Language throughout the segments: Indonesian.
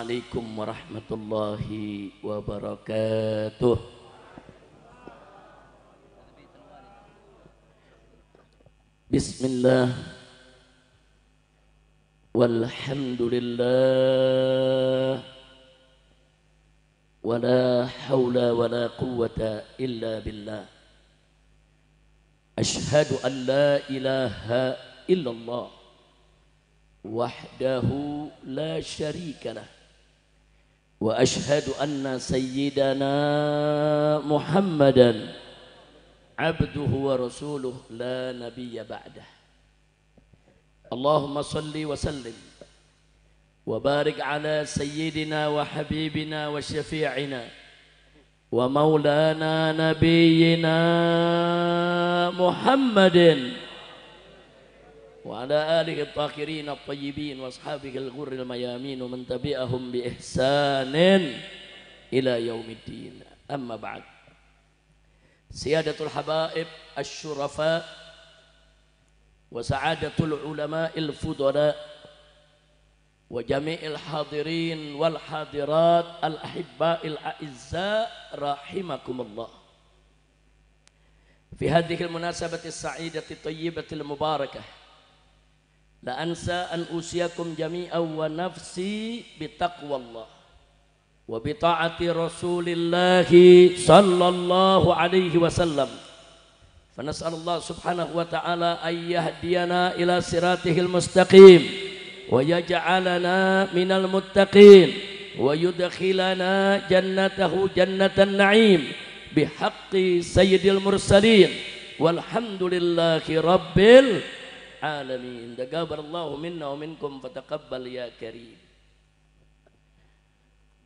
Assalamualaikum warahmatullahi wabarakatuh. Bismillah walhamdulillah wala hawla wala quwwata illa billah. Ashhadu an la ilaha illallah wahdahu la syarika lah wa ashhadu anna sayyidana Muhammadan abduhu wa rasuluh la nabiyya ba'dah. Allahumma salli wa sallim wa barik ala sayyidina wa habibina wa syafi'ina wa maulana nabiyyina Muhammadin wa ala alihi at-tahirin at-tayyibin wa ashabihi al-ghurril mayamin wa man tabi'ahum bi ihsanin ila yaumiddin. Amma ba'd. Siyadatul habaib asy-syurafa wa sa'adatul ulama'il fudala wa jami'il hadirin wal hadirat al-ahibba'il a'izza rahimakumullah. Fi hadhihi al-munasabati as-sa'idati at-tayyibati al-mubarakah la ansa an usiyakum jami'an wa nafsi bitaqwallah wa bita'ati rasulillahi sallallahu alaihi wasallam. Fa nas'alullah subhanahu wa ta'ala ay yahdiyana ila siratihil mustaqim wa yaj'alana minal muttaqin wa yudkhilana jannatahu jannatan na'im bihaqqi sayyidil mursalin walhamdulillahi rabbil alamin. Taqabbalallahu minna wa minkum fataqabbal ya karim.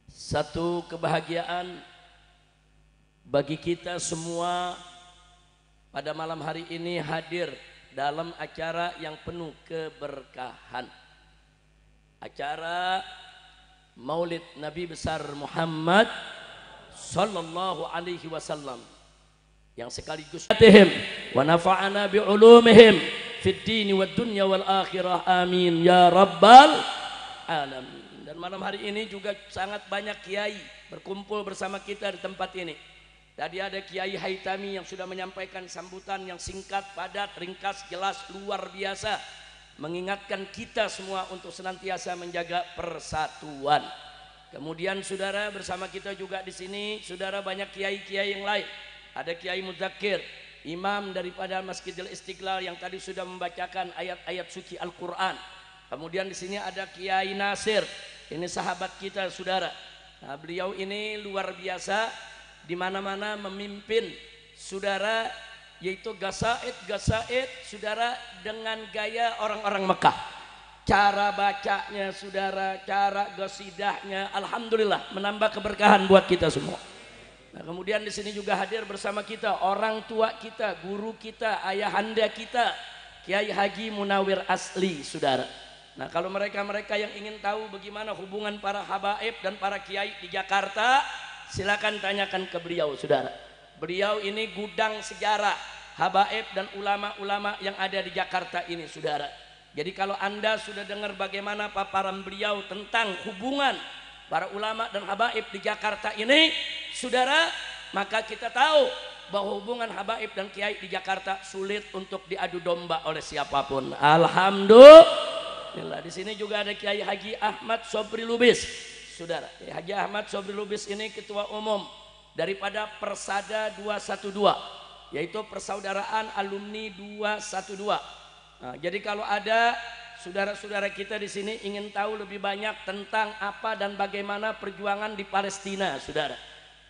Satu kebahagiaan bagi kita semua pada malam hari ini hadir dalam acara yang penuh keberkahan, acara Maulid Nabi besar Muhammad sallallahu alaihi wasallam yang sekaligus wa nafa'ana bi ulumihim fid dini wad dunya wal akhirah amin ya rabbal alamin. Dan malam hari ini juga sangat banyak kiai berkumpul bersama kita di tempat ini. Tadi ada Kiai Haitami yang sudah menyampaikan sambutan yang singkat, padat, ringkas, jelas, luar biasa, mengingatkan kita semua untuk senantiasa menjaga persatuan. Kemudian saudara bersama kita juga di sini, saudara banyak kiai-kiai yang lain. Ada Kiai Mudzakir, imam daripada Masjidil Istiqlal yang tadi sudah membacakan ayat-ayat suci Al-Qur'an. Kemudian di sini ada Kiai Nasir, ini sahabat kita saudara. Nah, beliau ini luar biasa, di mana-mana memimpin saudara, yaitu gasaid saudara dengan gaya orang-orang Mekah. Cara bacanya saudara, cara qasidahnya, alhamdulillah menambah keberkahan buat kita semua. Nah, kemudian di sini juga hadir bersama kita orang tua kita, guru kita, ayahanda kita, Kiai Haji Munawir Asli saudara. Nah, kalau mereka-mereka yang ingin tahu bagaimana hubungan para habaib dan para kiai di Jakarta, silakan tanyakan ke beliau saudara. Beliau ini gudang sejarah habaib dan ulama-ulama yang ada di Jakarta ini saudara. Jadi kalau anda sudah dengar bagaimana paparan beliau tentang hubungan para ulama dan habaib di Jakarta ini saudara, maka kita tahu bahwa hubungan habaib dan kiai di Jakarta sulit untuk diadu domba oleh siapapun. Alhamdulillah. Di sini juga ada Kiai Haji Ahmad Sobri Lubis saudara. Haji Ahmad Sobri Lubis ini ketua umum daripada Persada 212, yaitu persaudaraan alumni 212. Nah, jadi kalau ada saudara-saudara kita di sini ingin tahu lebih banyak tentang apa dan bagaimana perjuangan di Palestina saudara,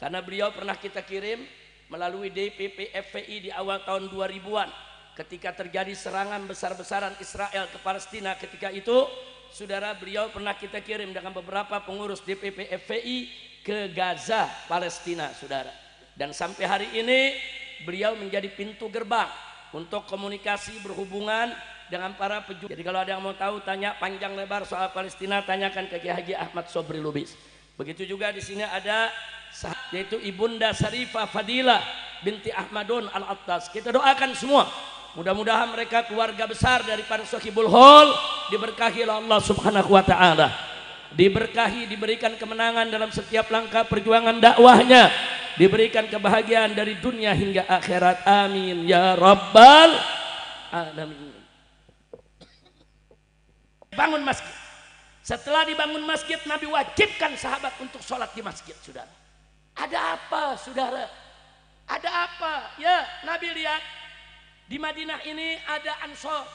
karena beliau pernah kita kirim melalui DPP FPI di awal tahun 2000-an ketika terjadi serangan besar-besaran Israel ke Palestina. Ketika itu saudara, beliau pernah kita kirim dengan beberapa pengurus DPP FPI ke Gaza, Palestina saudara. Dan sampai hari ini beliau menjadi pintu gerbang untuk komunikasi berhubungan dengan para pejuang. Jadi kalau ada yang mau tahu, tanya panjang lebar soal Palestina, tanyakan ke Kiai Haji Ahmad Sobri Lubis. Begitu juga di sini ada yaitu Ibunda Sarifah Fadilah binti Ahmadun Al-Attas. Kita doakan semua, mudah-mudahan mereka keluarga besar daripada Sohibul Hol diberkahi oleh Allah Subhanahu wa taala. diberkahi, diberikan kemenangan dalam setiap langkah perjuangan dakwahnya, diberikan kebahagiaan dari dunia hingga akhirat. Amin ya rabbal alamin. Bangun masjid. Setelah dibangun masjid, Nabi wajibkan sahabat untuk sholat di masjid, saudara. Ada apa, saudara? Ada apa? Ya, Nabi lihat di Madinah ini ada Ansor.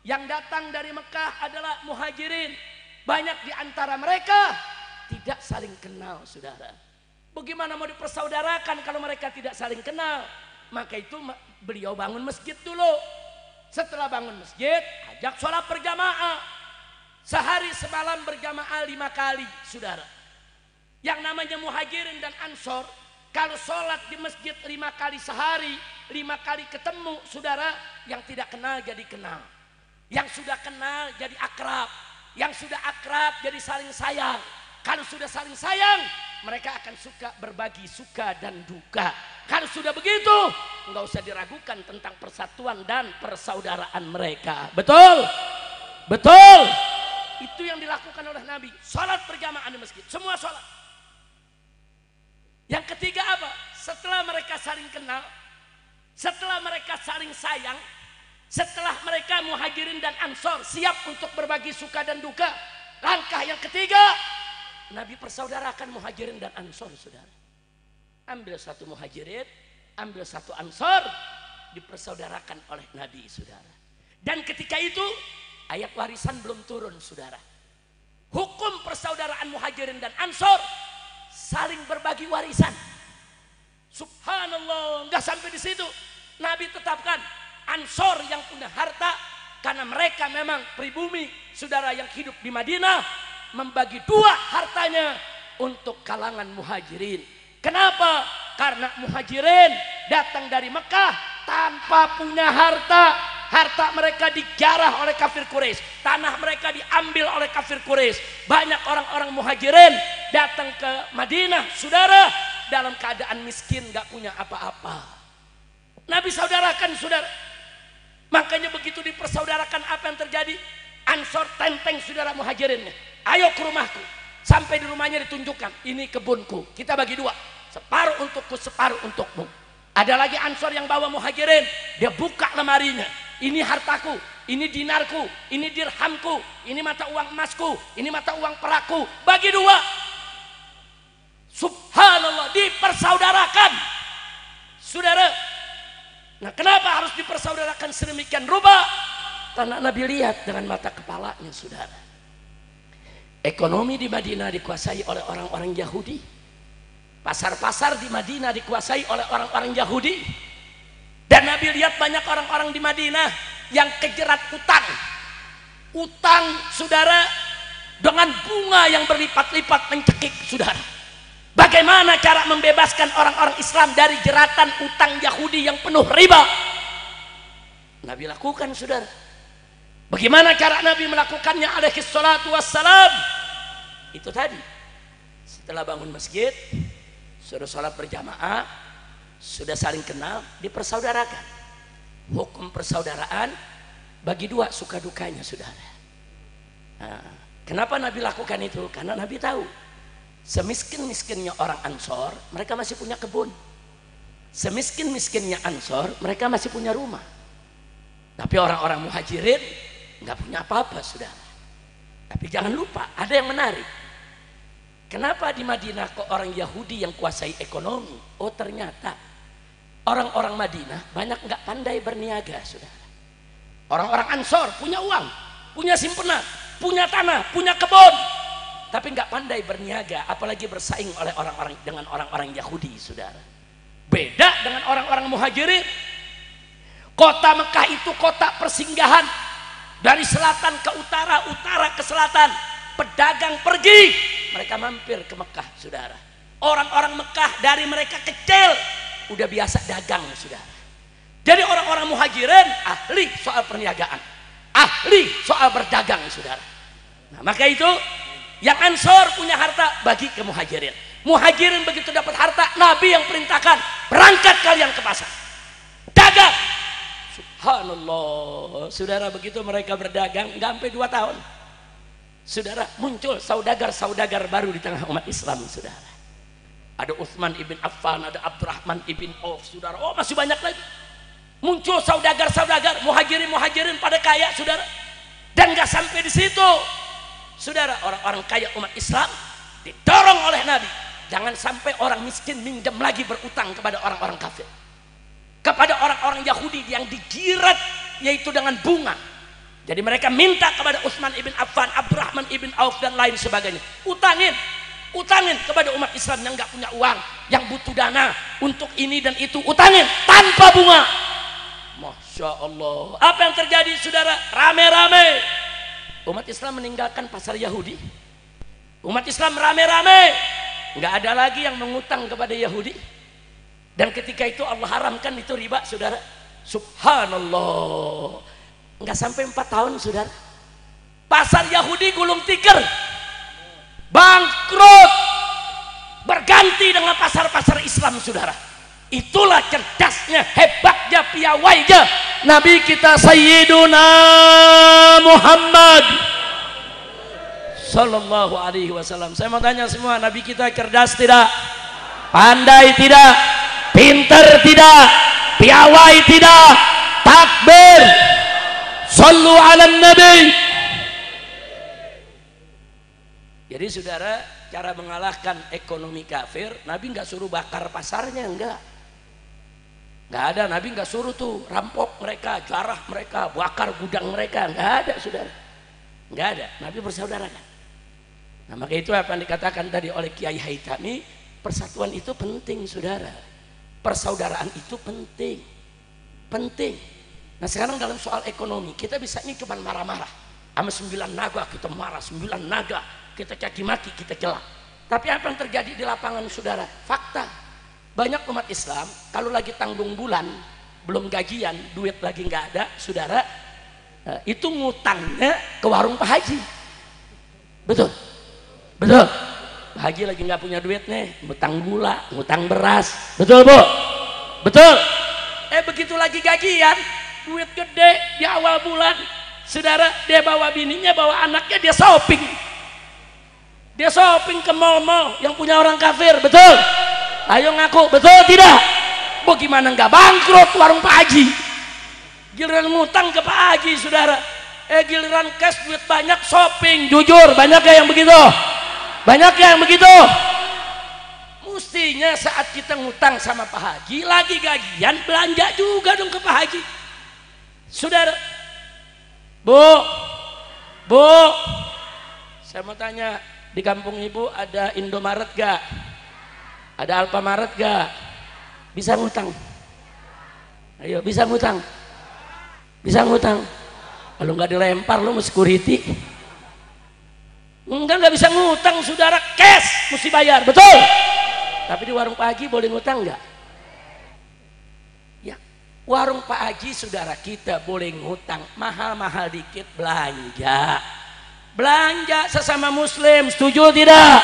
Yang datang dari Mekah adalah Muhajirin. Banyak di antara mereka tidak saling kenal, saudara. Bagaimana mau dipersaudarakan kalau mereka tidak saling kenal? Maka itu beliau bangun masjid dulu. Setelah bangun masjid, ajak sholat berjamaah. Sehari semalam berjamaah 5 kali, saudara. Yang namanya Muhajirin dan Ansor, kalau sholat di masjid 5 kali sehari, 5 kali ketemu, saudara. Yang tidak kenal jadi kenal, yang sudah kenal jadi akrab, yang sudah akrab jadi saling sayang. Kalau sudah saling sayang, mereka akan suka berbagi suka dan duka. Kalau sudah begitu, nggak usah diragukan tentang persatuan dan persaudaraan mereka. Betul? Betul. Itu yang dilakukan oleh Nabi. Sholat berjamaah di masjid, semua sholat. Yang ketiga apa? Setelah mereka saling kenal, setelah mereka saling sayang, setelah mereka Muhajirin dan Ansor siap untuk berbagi suka dan duka, langkah yang ketiga, Nabi persaudarakan Muhajirin dan Ansor, saudara. Ambil satu Muhajirin, ambil satu Ansor, dipersaudarakan oleh Nabi, saudara. Dan ketika itu ayat warisan belum turun, saudara. Hukum persaudaraan Muhajirin dan Ansor saling berbagi warisan. Subhanallah, nggak sampai di situ. Nabi tetapkan Ansor yang punya harta, karena mereka memang pribumi, saudara, yang hidup di Madinah, membagi 2 hartanya untuk kalangan Muhajirin. Kenapa? Karena Muhajirin datang dari Mekah tanpa punya harta. Harta mereka dijarah oleh kafir Quraisy, tanah mereka diambil oleh kafir Quraisy. Banyak orang-orang Muhajirin datang ke Madinah, saudara, dalam keadaan miskin, gak punya apa-apa. Nabi saudarakan, saudara. Makanya begitu dipersaudarakan, apa yang terjadi? Ansor tenteng saudara Muhajirinnya. Ayo ke rumahku. Sampai di rumahnya ditunjukkan, ini kebunku, kita bagi 2, separuh untukku, separuh untukmu. Ada lagi Ansor yang bawa Muhajirin, dia buka lemarinya. Ini hartaku, ini dinarku, ini dirhamku, ini mata uang emasku, ini mata uang perakku. Bagi 2. Subhanallah, dipersaudarakan, saudara. Nah, kenapa harus dipersaudarakan sedemikian rupa? Karena Nabi lihat dengan mata kepalanya, saudara. Ekonomi di Madinah dikuasai oleh orang-orang Yahudi. Pasar-pasar di Madinah dikuasai oleh orang-orang Yahudi. Dan Nabi lihat banyak orang-orang di Madinah yang kejerat utang. Utang, saudara, dengan bunga yang berlipat-lipat mencekik, saudara. Bagaimana cara membebaskan orang-orang Islam dari jeratan utang Yahudi yang penuh riba? Nabi lakukan, saudara. Bagaimana cara Nabi melakukannya alaihi salatu wassalam? Itu tadi. Setelah bangun masjid, sudah sholat berjamaah, sudah saling kenal, dipersaudarakan. Hukum persaudaraan bagi 2 suka dukanya, saudara. Nah, kenapa Nabi lakukan itu? Karena Nabi tahu semiskin-miskinnya orang Ansor, mereka masih punya kebun. Semiskin-miskinnya Ansor, mereka masih punya rumah. Tapi orang-orang Muhajirin nggak punya apa-apa, saudara. Tapi jangan lupa, ada yang menarik. Kenapa di Madinah kok orang Yahudi yang kuasai ekonomi? Oh, ternyata orang-orang Madinah banyak nggak pandai berniaga, saudara. Orang-orang Ansor punya uang, punya simpenan, punya tanah, punya kebun, tapi nggak pandai berniaga, apalagi bersaing oleh orang-orang dengan orang-orang Yahudi, saudara. Beda dengan orang-orang Muhajirin. Kota Mekah itu kota persinggahan, dari selatan ke utara, utara ke selatan. Pedagang pergi, mereka mampir ke Mekah, saudara. Orang-orang Mekah dari mereka kecil udah biasa dagang, saudara. Jadi orang-orang Muhajirin ahli soal perniagaan, ahli soal berdagang, saudara. Nah, maka itu yang Ansor punya harta bagi ke Muhajirin. Muhajirin begitu dapat harta, Nabi yang perintahkan, berangkat kalian ke pasar, dagang. Subhanallah, saudara, begitu mereka berdagang nggak sampai 2 tahun. Saudara, muncul saudagar-saudagar baru di tengah umat Islam, saudara. Ada Utsman ibn Affan, ada Abdurrahman ibn Auf, saudara. Oh, masih banyak lagi. Muncul saudagar-saudagar, muhajirin pada kaya, saudara. Dan nggak sampai di situ, saudara. Orang-orang kaya umat Islam didorong oleh Nabi, jangan sampai orang miskin minjam lagi berutang kepada orang-orang kafir, kepada orang-orang Yahudi yang digirat yaitu dengan bunga. Jadi mereka minta kepada Utsman ibn Affan, Abdurrahman ibn Auf dan lain sebagainya, utangin kepada umat Islam yang nggak punya uang, yang butuh dana untuk ini dan itu, utangin tanpa bunga. Masya Allah. Apa yang terjadi, saudara? Rame-rame umat Islam meninggalkan pasar Yahudi. Umat Islam rame-rame, nggak ada lagi yang mengutang kepada Yahudi. Dan ketika itu Allah haramkan itu riba, saudara. Subhanallah. Nggak sampai 4 tahun, saudara, pasar Yahudi gulung tikar, bangkrut, berganti dengan pasar-pasar Islam, saudara. Itulah cerdasnya, hebatnya, piawainya Nabi kita Sayyiduna Muhammad Sallallahu Alaihi Wasallam. Saya mau tanya semua, Nabi kita cerdas tidak? Pandai tidak? Pinter tidak? Piawai tidak? Takbir! Sallu ala Nabi. Jadi saudara, cara mengalahkan ekonomi kafir, Nabi nggak suruh bakar pasarnya, nggak ada. Nabi nggak suruh tuh rampok mereka, jarah mereka, bakar gudang mereka, nggak ada, saudara, nggak ada. Nabi bersaudarakan. Nah, maka itu apa yang dikatakan tadi oleh Kiai Haitami, persatuan itu penting, saudara. Persaudaraan itu penting. Nah, sekarang dalam soal ekonomi kita bisa ini cuma marah-marah sama 9 naga, kita marah 9 naga, kita caci maki, kita celak. Tapi apa yang terjadi di lapangan, saudara? Fakta, banyak umat Islam kalau lagi tanggung bulan, belum gajian, duit lagi nggak ada, saudara, itu ngutangnya ke warung Pak Haji. Betul Pak Haji lagi nggak punya duit nih, ngutang gula, ngutang beras. Betul, Bu? Betul. Begitu lagi gajian, duit gede di awal bulan, saudara, dia bawa bininya, bawa anaknya, dia shopping ke mall-mall yang punya orang kafir. Betul? Ayo ngaku, betul tidak? Bagaimana nggak bangkrut warung Pak Haji? Giliran ngutang ke Pak Haji, saudara, giliran cash duit banyak, shopping. Jujur, banyak ya yang begitu? Banyak ya yang begitu? Mestinya saat kita ngutang sama Pak Haji, lagi gajian, belanja juga dong ke Pak Haji, saudara. Bu, saya mau tanya, di kampung ibu ada Indomaret gak? Ada Alfamaret gak? Bisa ngutang? Ayo, bisa ngutang? Kalau nggak dilempar lu mesti security. Nggak bisa ngutang, saudara, cash mesti bayar, betul? Tapi di warung Pak Haji boleh ngutang nggak? Ya, warung Pak Haji, saudara, kita boleh ngutang, mahal-mahal dikit, belanja sesama muslim. Setuju tidak?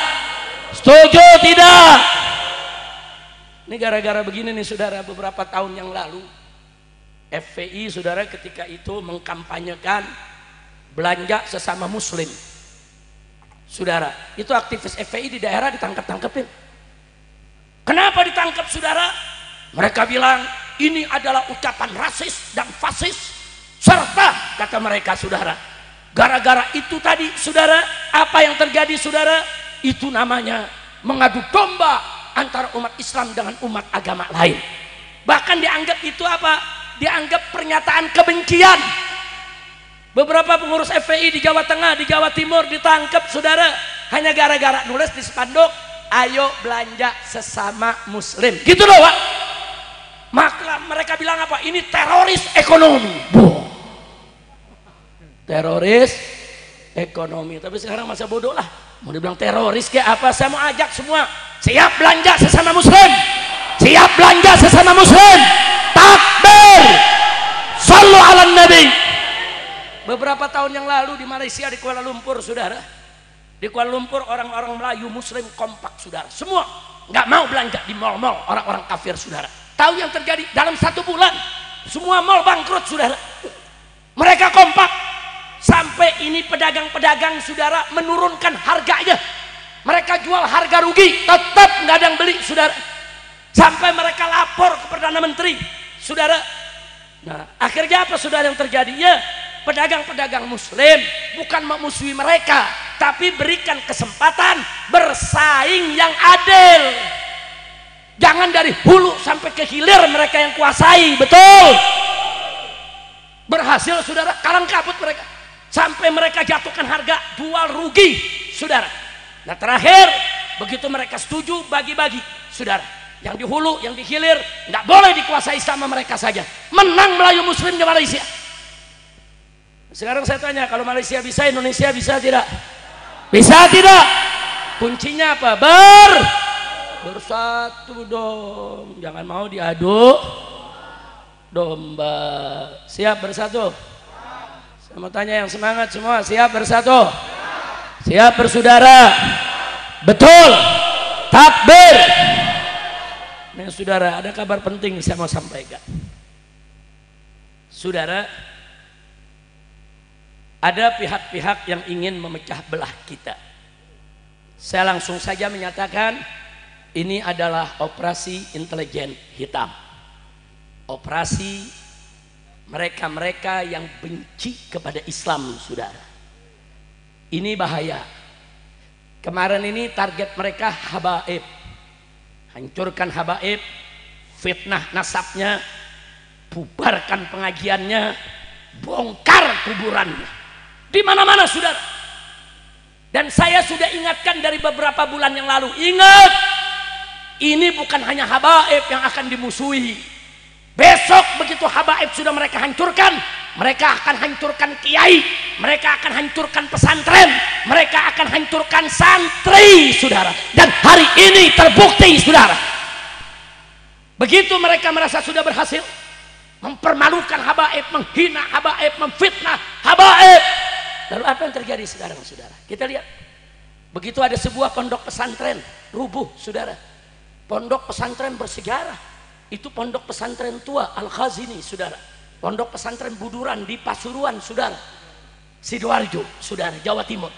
Ini gara-gara begini nih, saudara, beberapa tahun yang lalu FPI, saudara, ketika itu mengkampanyekan belanja sesama muslim, saudara. Itu aktivis FPI di daerah ditangkap-tangkepin. Kenapa ditangkap, saudara? Mereka bilang ini adalah ucapan rasis dan fasis, serta kata mereka, saudara, gara-gara itu tadi, saudara, apa yang terjadi, saudara, itu namanya mengadu domba antara umat Islam dengan umat agama lain. Bahkan dianggap itu apa? Dianggap pernyataan kebencian. Beberapa pengurus FPI di Jawa Tengah, di Jawa Timur ditangkap, saudara, hanya gara-gara nulis di spanduk, ayo belanja sesama muslim, gitu loh, Pak. Maka mereka bilang apa? Ini teroris ekonomi. Teroris ekonomi. Tapi sekarang masa bodoh lah, mau dibilang teroris kayak apa? Saya mau ajak semua, siap belanja sesama muslim, siap belanja sesama muslim. Takbir, sallu ala nabi. Beberapa tahun yang lalu di Malaysia, di Kuala Lumpur, saudara, di Kuala Lumpur orang-orang Melayu muslim kompak, saudara, semua nggak mau belanja di mal-mal orang-orang kafir, saudara. Tahu yang terjadi? Dalam 1 bulan semua mal bangkrut, saudara. Mereka kompak sampai Sampai ini pedagang-pedagang saudara menurunkan harganya. Mereka jual harga rugi, tetap nggak ada yang beli saudara. Sampai mereka lapor ke Perdana Menteri saudara. Nah akhirnya apa saudara yang terjadi? Ya pedagang-pedagang muslim bukan memusuhi mereka, tapi berikan kesempatan bersaing yang adil. Jangan dari hulu sampai ke hilir mereka yang kuasai, betul? Berhasil saudara, kalang kabut mereka. Sampai mereka jatuhkan harga, jual rugi saudara. Nah terakhir, begitu mereka setuju bagi-bagi saudara. Yang di hulu, yang di hilir, nggak boleh dikuasai sama mereka saja. Menang Melayu Muslim di Malaysia. Sekarang saya tanya, kalau Malaysia bisa, Indonesia bisa tidak? Bisa tidak? Kuncinya apa? Bersatu dong, jangan mau diadu domba. Siap bersatu? Saya mau tanya yang semangat semua, siap bersatu? Siap bersaudara? Betul? Takbir. Nah saudara, ada kabar penting saya mau sampaikan. Saudara, ada pihak-pihak yang ingin memecah belah kita. Saya langsung saja menyatakan ini adalah operasi intelijen hitam. Operasi mereka-mereka yang benci kepada Islam, saudara. Ini bahaya. Kemarin ini target mereka habaib. Hancurkan habaib, fitnah nasabnya, bubarkan pengajiannya, bongkar kuburannya. Di mana-mana, saudara. Dan saya sudah ingatkan dari beberapa bulan yang lalu. Ingat! Ini bukan hanya habaib yang akan dimusuhi. Besok begitu habaib sudah mereka hancurkan, mereka akan hancurkan kiai, mereka akan hancurkan pesantren, mereka akan hancurkan santri, saudara. Dan hari ini terbukti, saudara. Begitu mereka merasa sudah berhasil mempermalukan habaib, menghina habaib, memfitnah habaib. Lalu apa yang terjadi sekarang, saudara? Kita lihat. Begitu ada sebuah pondok pesantren rubuh, saudara. Pondok pesantren bersejarah, itu pondok pesantren tua Al-Khazini, saudara. Pondok pesantren Buduran di Pasuruan, saudara. Sidoarjo, saudara, Jawa Timur.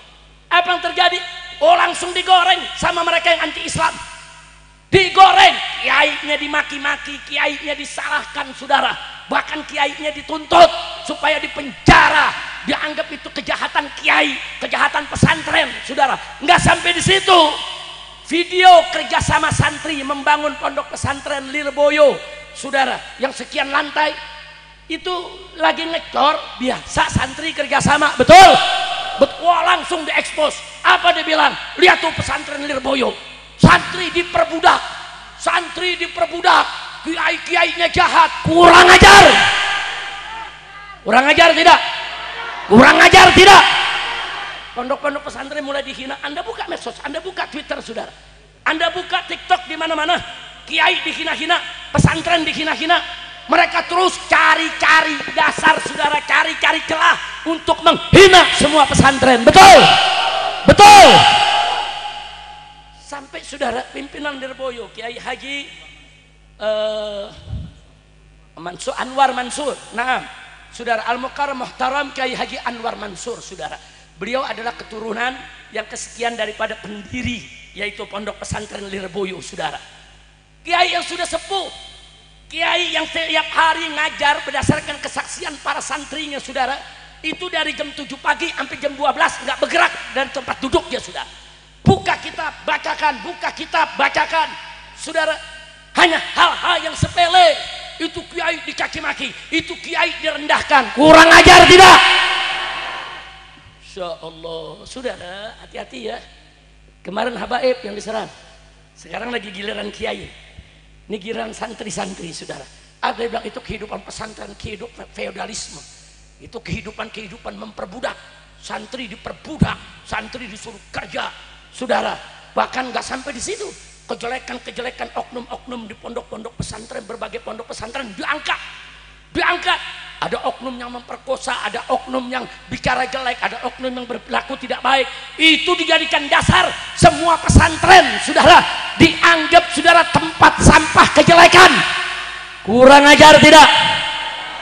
Apa yang terjadi? Oh, langsung digoreng sama mereka yang anti Islam. Digoreng, kiainya dimaki-maki, kiainya disalahkan, saudara. Bahkan kiainya dituntut supaya dipenjara. Dianggap itu kejahatan kiai, kejahatan pesantren, saudara. Nggak sampai di situ. Video kerjasama santri membangun pondok pesantren Lirboyo, saudara, yang sekian lantai itu lagi ngecor, biasa santri kerjasama, betul? Wah, langsung diekspos. Apa dia bilang? Lihat tuh pesantren Lirboyo, santri diperbudak, kiai-kiainya jahat, kurang ajar. Kurang ajar tidak? Kurang ajar tidak? Pondok-pondok pesantren mulai dihina. Anda buka medsos, Anda buka Twitter, saudara. Anda buka TikTok di mana-mana. Kiai dihina-hina, pesantren dihina-hina. Mereka terus cari-cari dasar, saudara, cari-cari celah untuk menghina semua pesantren. Betul? Betul? Sampai saudara pimpinan Lirboyo, Kiai Haji Anwar Mansur. Nah, saudara Al-Mukarram Muhtaram Kiai Haji Anwar Mansur, saudara. Beliau adalah keturunan yang kesekian daripada pendiri, yaitu pondok pesantren Lirboyo, saudara. Kiai yang sudah sepuh, kiai yang setiap hari ngajar berdasarkan kesaksian para santrinya, saudara. Itu dari jam 7 pagi sampai jam 12 nggak bergerak dari tempat duduknya, saudara. Buka kitab, bacakan, buka kitab, bacakan, saudara. Hanya hal-hal yang sepele, itu kiai dicaci maki, itu kiai direndahkan. Kurang ajar tidak? Insya Allah, saudara, hati-hati ya. Kemarin habaib yang diserang, sekarang lagi giliran kiai. Ini giliran santri-santri, saudara. Ada yang bilang itu kehidupan pesantren, kehidupan feodalisme. Itu kehidupan memperbudak. Santri diperbudak, santri disuruh kerja, saudara. Bahkan nggak sampai di situ. Kejelekan-kejelekan oknum-oknum di pondok-pondok pesantren, berbagai pondok pesantren diangkat. Ada oknum yang memperkosa, ada oknum yang bicara jelek, ada oknum yang berlaku tidak baik. Itu dijadikan dasar semua pesantren, saudara, dianggap, saudara, tempat sampah kejelekan. Kurang ajar tidak?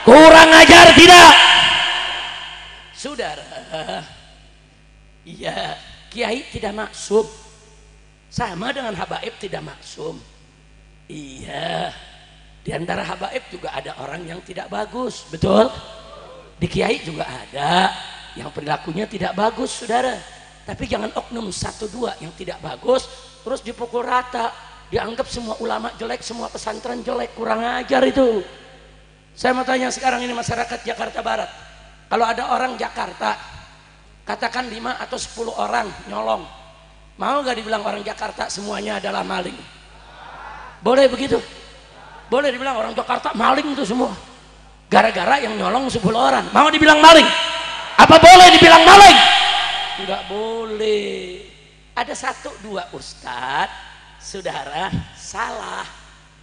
Kurang ajar tidak? Saudara, saudara. Iya, kiai tidak maksum. Sama dengan habaib tidak maksum. Iya, di antara habaib juga ada orang yang tidak bagus, betul? Di kiai juga ada yang perilakunya tidak bagus, saudara. Tapi jangan oknum satu dua yang tidak bagus terus dipukul rata, dianggap semua ulama jelek, semua pesantren jelek, kurang ajar itu. Saya mau tanya sekarang ini masyarakat Jakarta Barat, kalau ada orang Jakarta katakan 5 atau 10 orang nyolong, mau gak dibilang orang Jakarta semuanya adalah maling? Boleh begitu? Boleh dibilang orang Jakarta maling itu semua gara-gara yang nyolong 10 orang, mau dibilang maling? Apa boleh dibilang maling? Enggak boleh. Ada 1-2 ustadz, saudara, salah,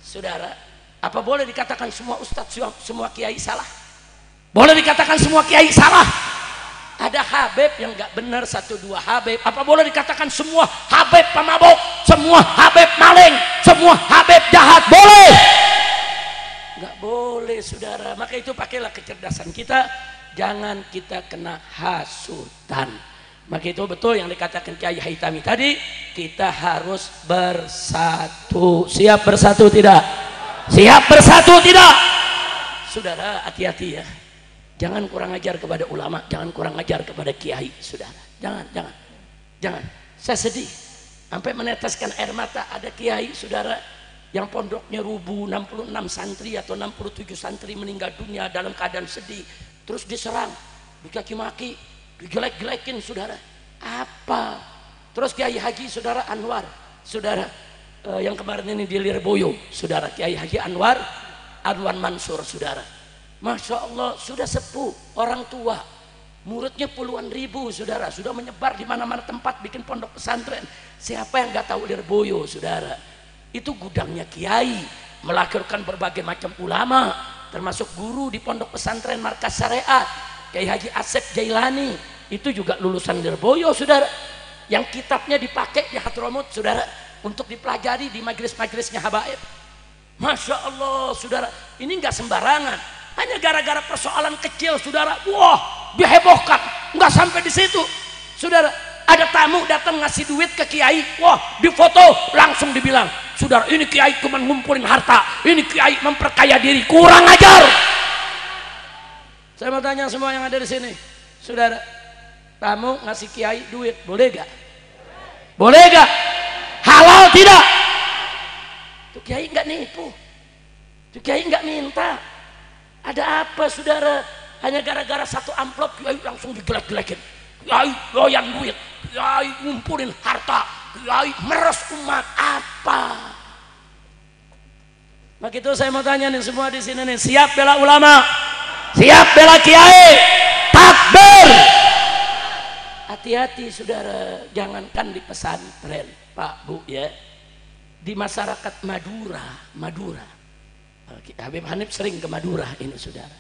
saudara. Apa boleh dikatakan semua ustadz, semua kiai salah? Boleh dikatakan semua kiai salah? Ada habib yang enggak benar, 1-2 habib. Apa boleh dikatakan semua habib pemabuk, semua habib maling, semua habib jahat? Boleh? Enggak boleh, saudara. Maka itu pakailah kecerdasan kita, jangan kita kena hasutan. Maka itu betul yang dikatakan Kiai Haitami tadi, kita harus bersatu. Siap bersatu tidak? Siap bersatu tidak? Saudara, hati-hati ya. Jangan kurang ajar kepada ulama, jangan kurang ajar kepada kiai, saudara. Jangan. Saya sedih sampai meneteskan air mata. Ada kiai, saudara, yang pondoknya rubuh, 66 santri atau 67 santri meninggal dunia dalam keadaan sedih. Terus diserang, dikaki maki, dijelek-jelekin, saudara. Apa? Terus Kiai Haji saudara Anwar, saudara, yang kemarin ini di Lirboyo, saudara, Kiai Haji Anwar Mansur, saudara. Masya Allah, sudah sepuh, orang tua, muridnya puluhan ribu, saudara, sudah menyebar di mana-mana tempat bikin pondok pesantren. Siapa yang nggak tahu Lirboyo, saudara? Itu gudangnya kiai, melahirkan berbagai macam ulama, termasuk guru di pondok pesantren Markas Syariat. Kiai Haji Asep Jailani itu juga lulusan Lirboyo, saudara, yang kitabnya dipakai di Hadramut, saudara, untuk dipelajari di majelis-majelisnya habaib. Masya Allah, saudara, ini nggak sembarangan. Hanya gara-gara persoalan kecil, saudara, wah, dihebohkan. Nggak sampai di situ, saudara. Ada tamu datang ngasih duit ke kiai, wah, difoto, langsung dibilang, saudara, ini kiai cuma ngumpulin harta, ini kiai memperkaya diri, kurang ajar. Saya mau tanya semua yang ada di sini, saudara, tamu ngasih kiai duit, boleh gak? Boleh gak? Halal tidak? Tuh kiai nggak nipu, tuh kiai nggak minta. Ada apa, saudara? Hanya gara-gara satu amplop kiai langsung digelek-gelekin. Kiai doyan duit, kiai ngumpulin harta, kiai meres umat. Apa? Maka itu saya mau tanya nih semua di sini nih, siap bela ulama? Siap bela kiai? Takbir! Hati-hati, saudara, jangankan di pesantren, Pak, Bu, ya, di masyarakat Madura, Habib Hanif sering ke Madura ini, saudara.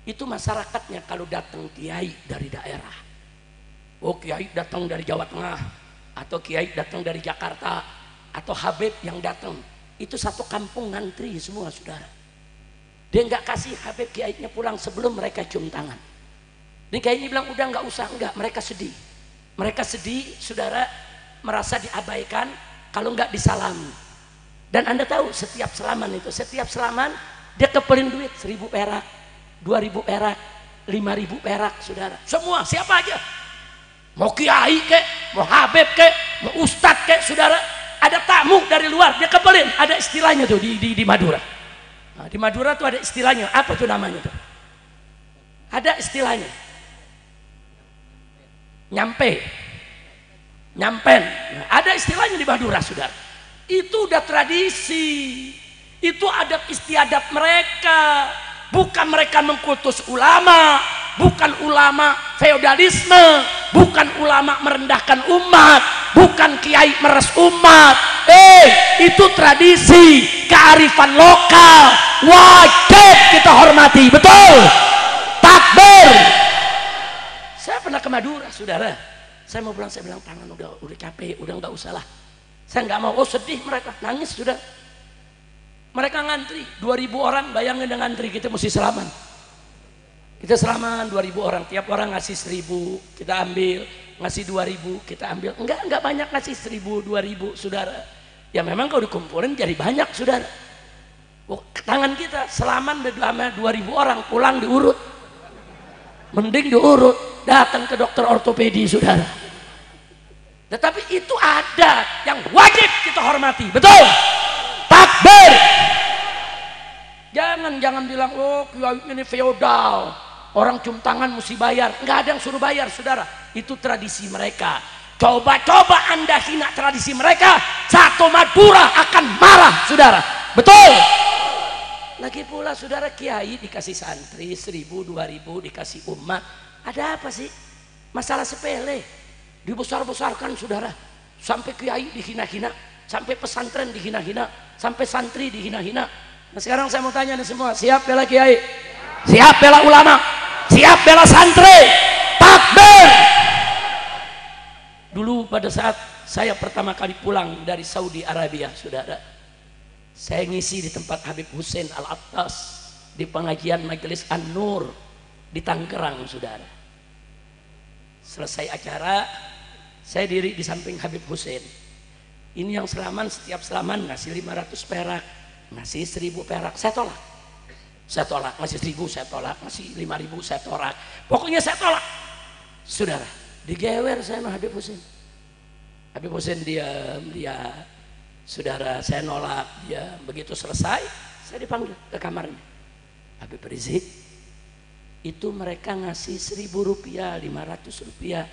Itu masyarakatnya kalau datang kiai dari daerah, oh kiai datang dari Jawa Tengah, atau kiai datang dari Jakarta, atau Habib yang datang, itu satu kampung ngantri semua, saudara. Dia nggak kasih Habib kiainya pulang sebelum mereka cium tangan. Ini kiainya bilang udah nggak usah, enggak. Mereka sedih, saudara, merasa diabaikan kalau nggak disalami. Dan Anda tahu setiap salaman dia kepelin duit 1.000 perak, 2.000 perak, 5.000 perak, saudara. Semua, siapa aja, mau kiai kek, mau Habib kek, mau ustadz kek, saudara, ada tamu dari luar dia kepelin. Ada istilahnya tuh di Madura. Nah, di Madura tuh ada istilahnya, apa tuh namanya tuh? Ada istilahnya, nyampen. Nah, ada istilahnya di Madura, saudara. Itu udah tradisi, itu adat istiadat mereka. Bukan mereka mengkultus ulama, bukan ulama feodalisme, bukan ulama merendahkan umat, bukan kiai meres umat. Itu tradisi, kearifan lokal, wajib kita hormati, betul? Takbir. Saya pernah ke Madura, saudara. Saya mau pulang, saya bilang tangan udah capek, udah nggak usah lah. Saya nggak mau. Oh, sedih mereka, nangis, sudah. Mereka ngantri 2.000 orang, bayangin dengan ngantri, kita mesti salaman. Kita selaman 2000 orang, tiap orang ngasih 1000, kita ambil, ngasih 2000, kita ambil. Enggak banyak ngasih 1000, 2000, saudara. Ya memang kalau dikumpulin jadi banyak, saudara. Tangan kita selaman bersama 2000 orang, pulang diurut. Mending diurut, datang ke dokter ortopedi, saudara. Tetapi itu ada yang wajib kita hormati, betul? Takbir. Jangan bilang, oh kiai ini feodal, orang cium tangan mesti bayar. Nggak ada yang suruh bayar, saudara. Itu tradisi mereka. Coba Anda hina tradisi mereka, satu Madura akan marah, saudara. Betul? Lagi pula saudara, kiai dikasih santri 1000, 2000, dikasih umat. Ada apa sih? Masalah sepele. Dibesar-besarkan, saudara. Sampai kiai dihina-hina, sampai pesantren dihina-hina, sampai santri dihina-hina. Nah sekarang saya mau tanya nih semua, siap bela kiai? Siap bela ulama? Siap bela santri? Takbir! Dulu pada saat saya pertama kali pulang dari Saudi Arabia, saudara, saya ngisi di tempat Habib Hussein Al-Attas di pengajian Majelis An-Nur di Tangerang, saudara. Selesai acara, saya diri di samping Habib Hussein. Ini yang selaman, setiap selaman ngasih 500 perak, ngasih 1000 perak, saya tolak, ngasih 1000 saya tolak, ngasih 5000 saya tolak, pokoknya saya tolak, saudara. Digewer saya sama Habib Hussein. Habib Hussein diam, dia, saudara, saya nolak, dia. Begitu selesai, saya dipanggil ke kamarnya. Habib Rizik, itu mereka ngasih 1000 rupiah, 500 rupiah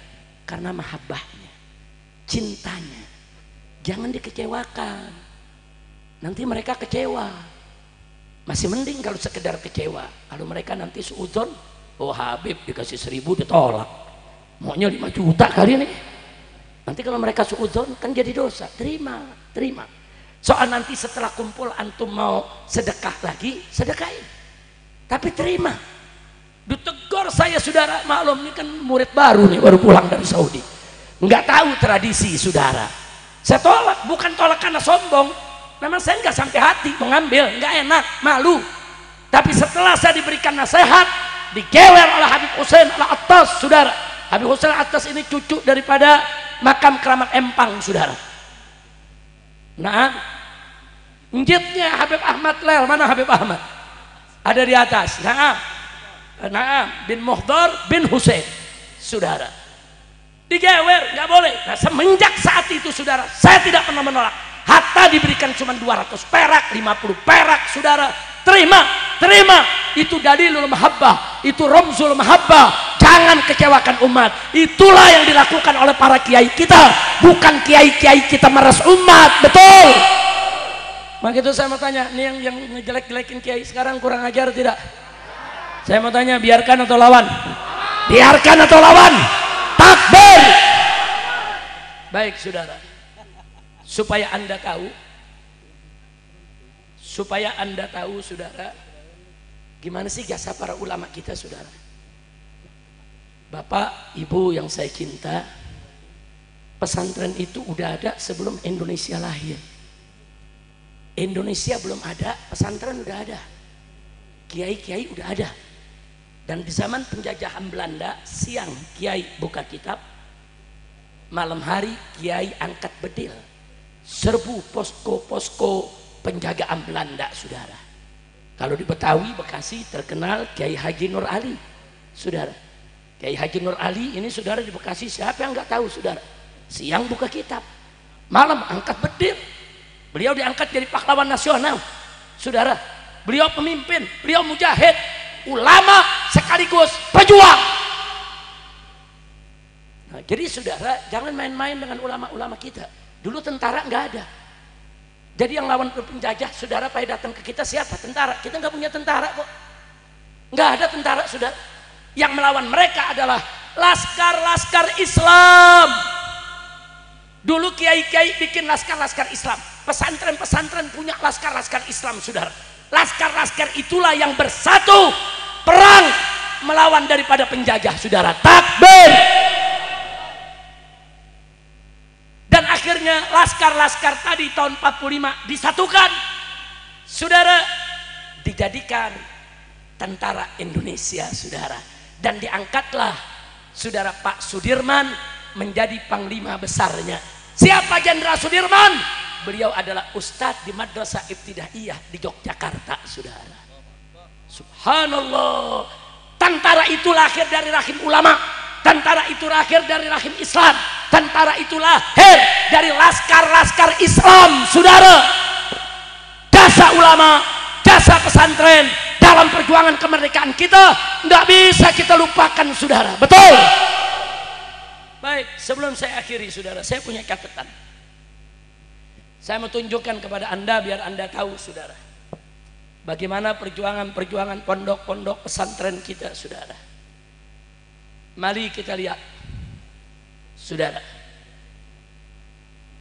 karena mahabbahnya, cintanya. Jangan dikecewakan, nanti mereka kecewa. Masih mending kalau sekedar kecewa. Kalau mereka nanti suudzon, oh Habib dikasih 1000 ditolak, maunya 5 juta kali ini. Nanti kalau mereka suudzon kan jadi dosa. Terima. Soal nanti setelah kumpul antum mau sedekah lagi, sedekahin. Tapi terima. Ditegur saya, saudara, maklum ini kan murid baru nih, baru pulang dari Saudi, nggak tahu tradisi, saudara. Saya tolak, bukan tolak karena sombong, memang saya nggak sampai hati mengambil, nggak enak, malu. Tapi setelah saya diberikan nasihat, digewer oleh Habib Hussein Al-Attas, saudara. Habib Hussein Al-Attas ini cucu daripada makam Keramat Empang, saudara. Nah, njitnya Habib Ahmad Lel, mana Habib Ahmad? Ada di atas. Nah, bin Muhdar bin Hussein, saudara. Digewer, nggak boleh. Nah, semenjak saat itu, saudara, saya tidak pernah menolak. Hatta diberikan cuma 200 perak, 50 perak, saudara, terima. Itu dalilul mahabbah, itu ramzul mahabbah. Jangan kecewakan umat. Itulah yang dilakukan oleh para kiai kita, bukan kiai-kiai kita meres umat, betul? Maka itu saya mau tanya, nih yang ngejelek-jelekin kiai sekarang kurang ajar tidak? Saya mau tanya, biarkan atau lawan? Biarkan atau lawan? Takbir! Baik, saudara, supaya anda tahu, saudara, gimana sih jasa para ulama kita, saudara. Bapak, ibu yang saya cinta, pesantren itu udah ada sebelum Indonesia lahir. Indonesia belum ada, pesantren udah ada, kiai-kiai udah ada. Dan di zaman penjajahan Belanda, siang kiai buka kitab, malam hari kiai angkat bedil, serbu posko-posko penjagaan Belanda, saudara. Kalau di Betawi, Bekasi terkenal Kiai Haji Nur Ali, saudara. Kiai Haji Nur Ali ini, saudara, di Bekasi siapa yang nggak tahu, saudara? Siang buka kitab, malam angkat bedil. Beliau diangkat jadi pahlawan nasional, saudara. Beliau pemimpin, beliau mujahid, ulama sekaligus pejuang. Nah, jadi saudara, jangan main-main dengan ulama-ulama kita. Dulu tentara nggak ada. Jadi yang lawan penjajah, saudara, pada datang ke kita siapa? Tentara. Kita nggak punya tentara kok. Nggak ada tentara, saudara. Yang melawan mereka adalah laskar-laskar Islam. Dulu kiai-kiai bikin laskar-laskar Islam. Pesantren-pesantren punya laskar-laskar Islam, saudara. Laskar-laskar itulah yang bersatu perang melawan daripada penjajah, saudara. Takbir! Dan akhirnya laskar-laskar tadi tahun 45 disatukan, saudara, dijadikan tentara Indonesia, saudara. Dan diangkatlah saudara Pak Sudirman menjadi panglima besarnya. Siapa Jenderal Sudirman? Beliau adalah ustadz di Madrasah Ibtidaiyah di Yogyakarta, saudara. Subhanallah. Tentara itu lahir dari rahim ulama. Tentara itu lahir dari rahim Islam. Tentara itu lahir dari laskar-laskar Islam, saudara. Jasa ulama, jasa pesantren dalam perjuangan kemerdekaan kita tidak bisa kita lupakan, saudara. Betul. Baik, sebelum saya akhiri, saudara, saya punya catatan. Saya mau tunjukkan kepada Anda biar Anda tahu, saudara, bagaimana perjuangan pondok-pondok pesantren kita, saudara. Mari kita lihat, saudara.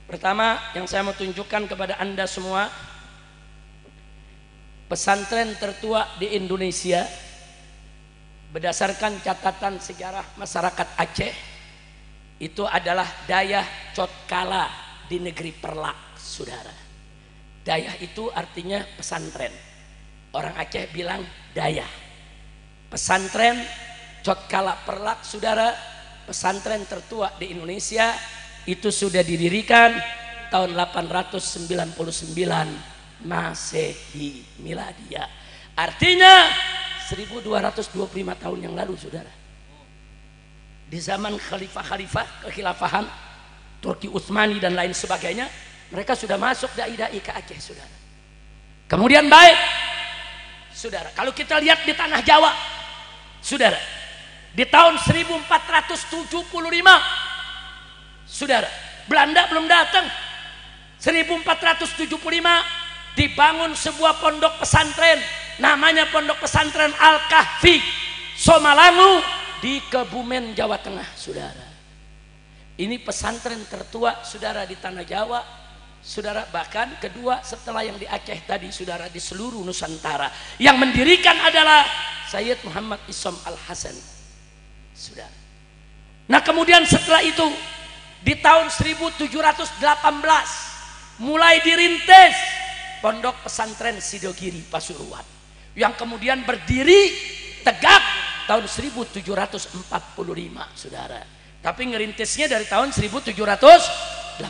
Pertama yang saya mau tunjukkan kepada Anda semua, pesantren tertua di Indonesia berdasarkan catatan sejarah masyarakat Aceh itu adalah Dayah Cotkala di negeri Perlak, saudara. Dayah itu artinya pesantren. Orang Aceh bilang Dayah. Pesantren Cotkala Perlak, saudara, pesantren tertua di Indonesia itu sudah didirikan tahun 899 Masehi Miladia. Artinya 1225 tahun yang lalu, saudara. Di zaman khalifah-khalifah kekhilafahan Turki Utsmani dan lain sebagainya, mereka sudah masuk dai-dai ke Aceh, saudara. Kemudian baik, saudara, kalau kita lihat di tanah Jawa, saudara, di tahun 1475, saudara, Belanda belum datang. 1475 dibangun sebuah pondok pesantren, namanya Pondok Pesantren Al-Kahfi Somalangu di Kebumen, Jawa Tengah, saudara. Ini pesantren tertua, saudara, di tanah Jawa, saudara, bahkan kedua setelah yang di Aceh tadi, saudara, di seluruh Nusantara. Yang mendirikan adalah Sayyid Muhammad Isom Al-Hasan, saudara. Nah, kemudian setelah itu di tahun 1718 mulai dirintis Pondok Pesantren Sidogiri Pasuruan, yang kemudian berdiri tegak tahun 1745, saudara. Tapi ngerintisnya dari tahun 1718,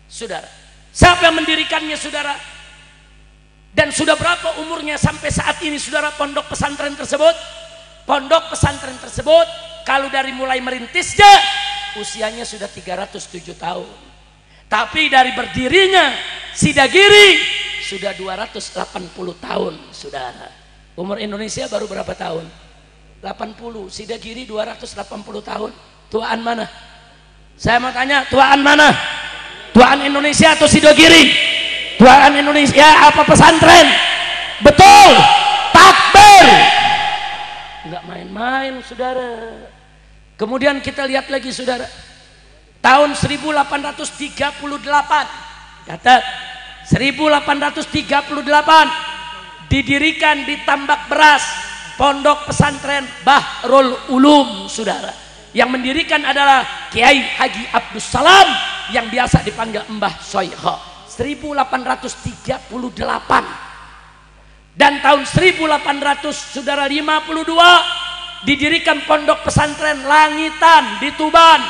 saudara. Siapa yang mendirikannya, saudara? Dan sudah berapa umurnya sampai saat ini, saudara, pondok pesantren tersebut? Pondok pesantren tersebut kalau dari mulai merintisnya usianya sudah 307 tahun. Tapi dari berdirinya Sidagiri sudah 280 tahun, saudara. Umur Indonesia baru berapa tahun? 80. Sidagiri 280 tahun. Tuaan mana? Saya mau tanya, tuaan mana? Tuaan Indonesia atau Sidagiri? Tuaan Indonesia apa pesantren? Betul. Takbir. Enggak main-main, saudara. Kemudian kita lihat lagi, saudara. Tahun 1838, catat, 1838 didirikan di Tambak Beras Pondok Pesantren Bahrul Ulum, saudara. Yang mendirikan adalah Kiai Haji Abdus Salam yang biasa dipanggil Mbah Soiho. 1838. Dan tahun 1800, saudara, 52 didirikan Pondok Pesantren Langitan di Tuban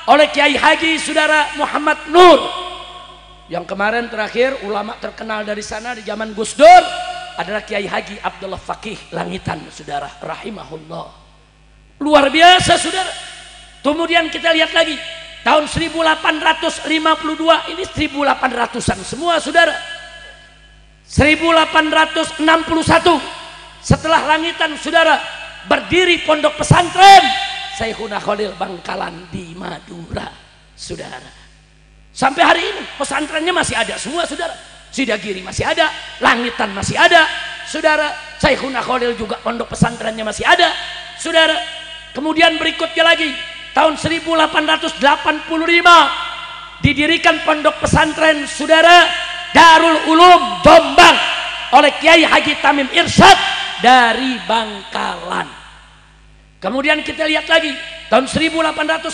oleh Kiai Haji, saudara, Muhammad Nur. Yang kemarin terakhir ulama terkenal dari sana di zaman Gus Dur adalah Kiai Haji Abdullah Fakih Langitan, saudara, rahimahullah. Luar biasa, saudara. Kemudian kita lihat lagi tahun 1852, ini 1800-an semua, saudara. 1861 setelah Langitan, saudara, berdiri Pondok Pesantren Syekhuna Khalil Bangkalan di Madura, saudara. Sampai hari ini pesantrennya masih ada semua, saudara. Sidagiri masih ada, Langitan masih ada, saudara. Syekhuna Khalil juga pondok pesantrennya masih ada, saudara. Kemudian berikutnya lagi tahun 1885 didirikan Pondok Pesantren, saudara, Darul Ulum Jombang oleh Kiai Haji Tamim Irsyad dari Bangkalan. Kemudian kita lihat lagi tahun 1899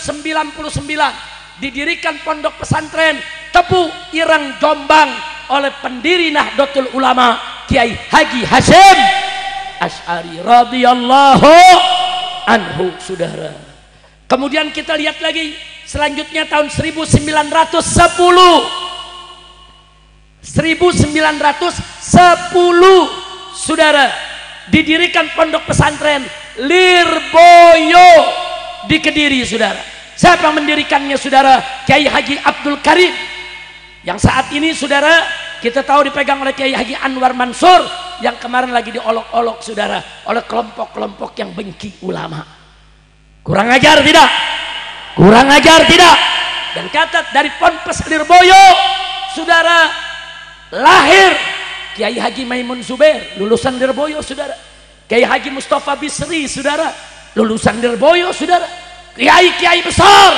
didirikan Pondok Pesantren Tepu Ireng Jombang oleh pendiri Nahdlatul Ulama Kiai Haji Hasyim Asy'ari radhiyallahu anhu, saudara. Kemudian kita lihat lagi selanjutnya tahun 1910, saudara, didirikan pondok pesantren Lirboyo di Kediri, saudara. Siapa yang mendirikannya, saudara? Kiai Haji Abdul Karim, yang saat ini, saudara, kita tahu dipegang oleh Kiai Haji Anwar Mansur, yang kemarin lagi diolok-olok, saudara, oleh kelompok-kelompok yang benci ulama. Kurang ajar tidak? Kurang ajar tidak? Dan kata dari Ponpes Lirboyo, saudara, lahir Kiai Haji Maimun Zubair, lulusan Lirboyo, saudara. Kiai Haji Mustafa Bisri, saudara, lulusan Lirboyo, saudara. Kiai-kiai besar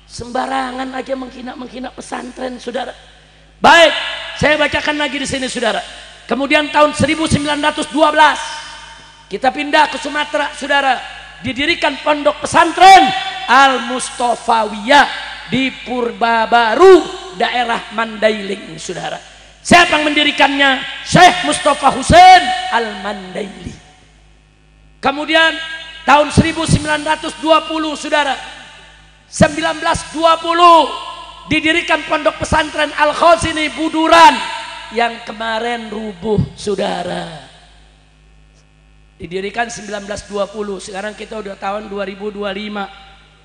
sembarangan aja menghina pesantren, saudara. Baik, saya bacakan lagi di sini, saudara. Kemudian tahun 1912 kita pindah ke Sumatera, saudara. Didirikan pondok pesantren Al Mustofawiyah di Purbabaru, daerah Mandailing, saudara. Siapa yang mendirikannya? Syekh Mustafa Husain Al Mandaili. Kemudian tahun 1920, saudara, 1920 didirikan pondok pesantren Al Khazini Buduran, yang kemarin rubuh, saudara. Didirikan 1920, sekarang kita udah tahun 2025,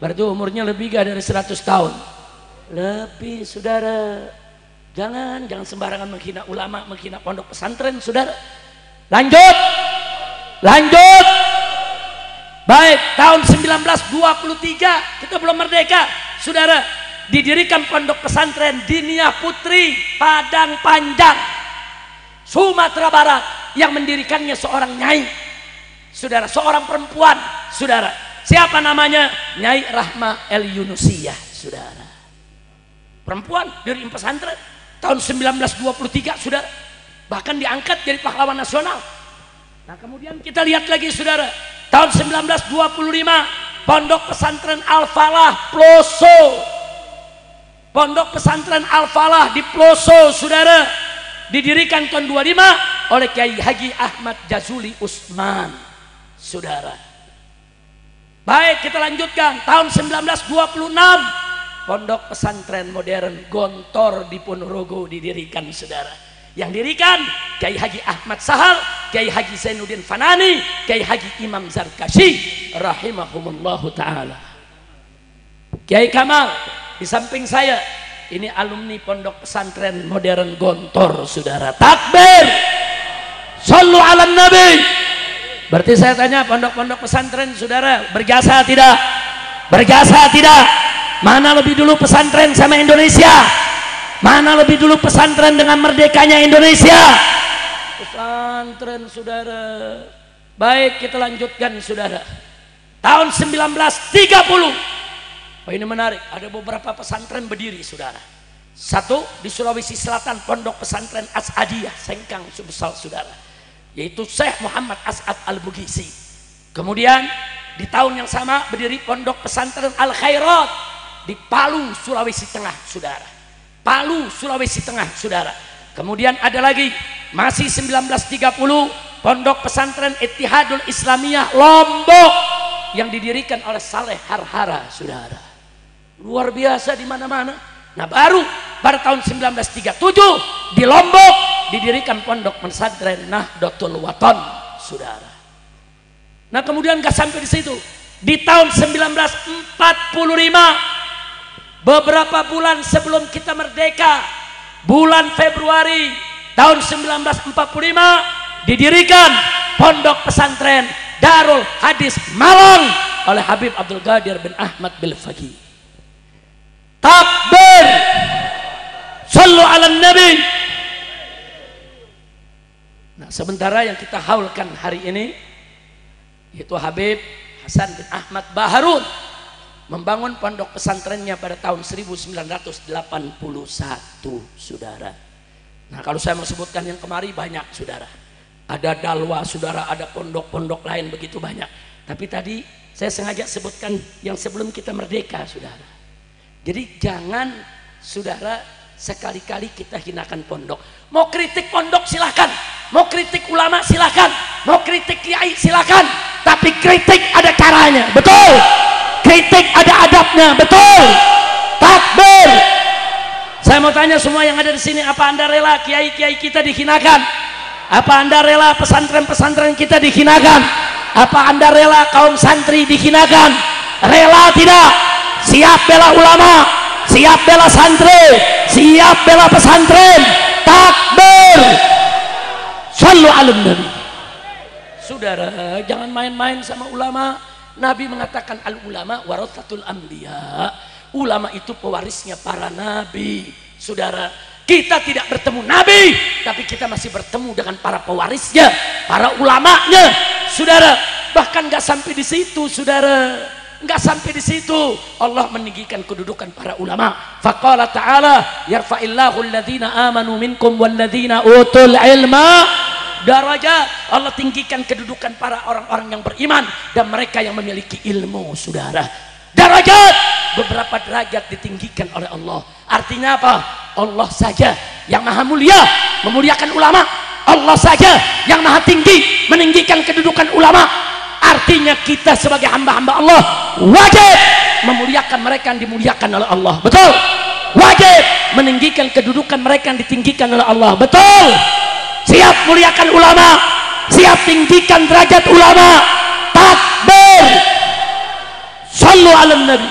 berarti umurnya lebih gak dari 100 tahun lebih, saudara. Jangan sembarangan menghina ulama, menghina pondok pesantren, saudara. Lanjut. Baik, tahun 1923 kita belum merdeka, saudara. Didirikan pondok pesantren Diniyah Putri Padang Panjang, Sumatera Barat, yang mendirikannya seorang nyai, saudara, seorang perempuan, saudara. Siapa namanya? Nyai Rahma El Yunusiyah, saudara. Perempuan dari pesantren tahun 1923, saudara. Bahkan diangkat jadi pahlawan nasional. Nah, kemudian kita lihat lagi, saudara. Tahun 1925 pondok pesantren Al Falah Ploso. Pondok pesantren Al Falah di Ploso, saudara, didirikan tahun 25 oleh Kiai Haji Ahmad Jazuli Usman, saudara. Baik, kita lanjutkan. Tahun 1926 pondok pesantren modern Gontor di Ponorogo didirikan, saudara. Yang dirikan Kiai Haji Ahmad Sahal, Kiai Haji Zainuddin Fanani, Kiai Haji Imam Zarkashi rahimahumullahu ta'ala. Kiai Kamal di samping saya, ini alumni pondok pesantren modern Gontor, saudara. Takbir, sallu ala nabi. Berarti saya tanya, pondok-pondok pesantren, saudara, berjasa tidak? Berjasa tidak? Mana lebih dulu pesantren sama Indonesia? Mana lebih dulu pesantren dengan merdekanya Indonesia? Pesantren, saudara. Baik, kita lanjutkan, saudara. Tahun 1930. Oh, ini menarik, ada beberapa pesantren berdiri, saudara. Satu di Sulawesi Selatan, pondok pesantren As'adiyah Sengkang Sumsel, saudara, yaitu Syekh Muhammad As'ad Al-Bugisi. Kemudian di tahun yang sama berdiri pondok pesantren Al Khairat di Palu, Sulawesi Tengah, saudara. Palu, Sulawesi Tengah, saudara. Kemudian ada lagi, masih 1930, pondok pesantren Ittihadul Islamiyah Lombok yang didirikan oleh Saleh Harhara, saudara. Luar biasa di mana-mana. Nah, baru pada tahun 1937 di Lombok didirikan pondok pesantren Nahdlatul Wathon, saudara. Nah, kemudian gak sampai di situ. Di tahun 1945, beberapa bulan sebelum kita merdeka, bulan Februari tahun 1945, didirikan pondok pesantren Darul Hadis Malang oleh Habib Abdul Qadir bin Ahmad Bil Faqih. Takbir, sallu ala nabi. Nah, sementara yang kita haulkan hari ini yaitu Habib Hasan bin Ahmad Baharun membangun pondok pesantrennya pada tahun 1981, saudara. Nah, kalau saya mau sebutkan yang kemari banyak, saudara. Ada Dalwa, saudara, ada pondok-pondok lain begitu banyak. Tapi tadi saya sengaja sebutkan yang sebelum kita merdeka, saudara. Jadi jangan, saudara, sekali-kali kita hinakan pondok. Mau kritik pondok silahkan, mau kritik ulama silahkan, mau kritik kiai silahkan, tapi kritik ada caranya, betul. Kritik ada adabnya, betul. Takbir. Saya mau tanya semua yang ada di sini, apa Anda rela kiai-kiai kita dihinakan? Apa Anda rela pesantren-pesantren kita dihinakan? Apa Anda rela kaum santri dihinakan? Rela tidak? Siap bela ulama, siap bela santri, siap bela pesantren. Takbir. Shallu ala nabi. Saudara, jangan main-main sama ulama. Nabi mengatakan al ulama warathatul anbiya. Ulama itu pewarisnya para nabi. Saudara, kita tidak bertemu nabi, tapi kita masih bertemu dengan para pewarisnya, para ulamanya. Saudara, bahkan nggak sampai di situ, saudara. Nggak sampai di situ, Allah meninggikan kedudukan para ulama. Faqala ta'ala yarfa'illahu alladhina amanu minkum walladhina utul ilma darajat. Allah tinggikan kedudukan para orang-orang yang beriman dan mereka yang memiliki ilmu, saudara. Darajat, beberapa derajat ditinggikan oleh Allah. Artinya apa? Allah saja yang maha mulia memuliakan ulama. Allah saja yang maha tinggi meninggikan kedudukan ulama. Artinya kita sebagai hamba-hamba Allah wajib memuliakan mereka yang dimuliakan oleh Allah, betul. Wajib meninggikan kedudukan mereka yang ditinggikan oleh Allah, betul. Siap muliakan ulama, siap tinggikan derajat ulama. Takbir. Shallu ala nabi.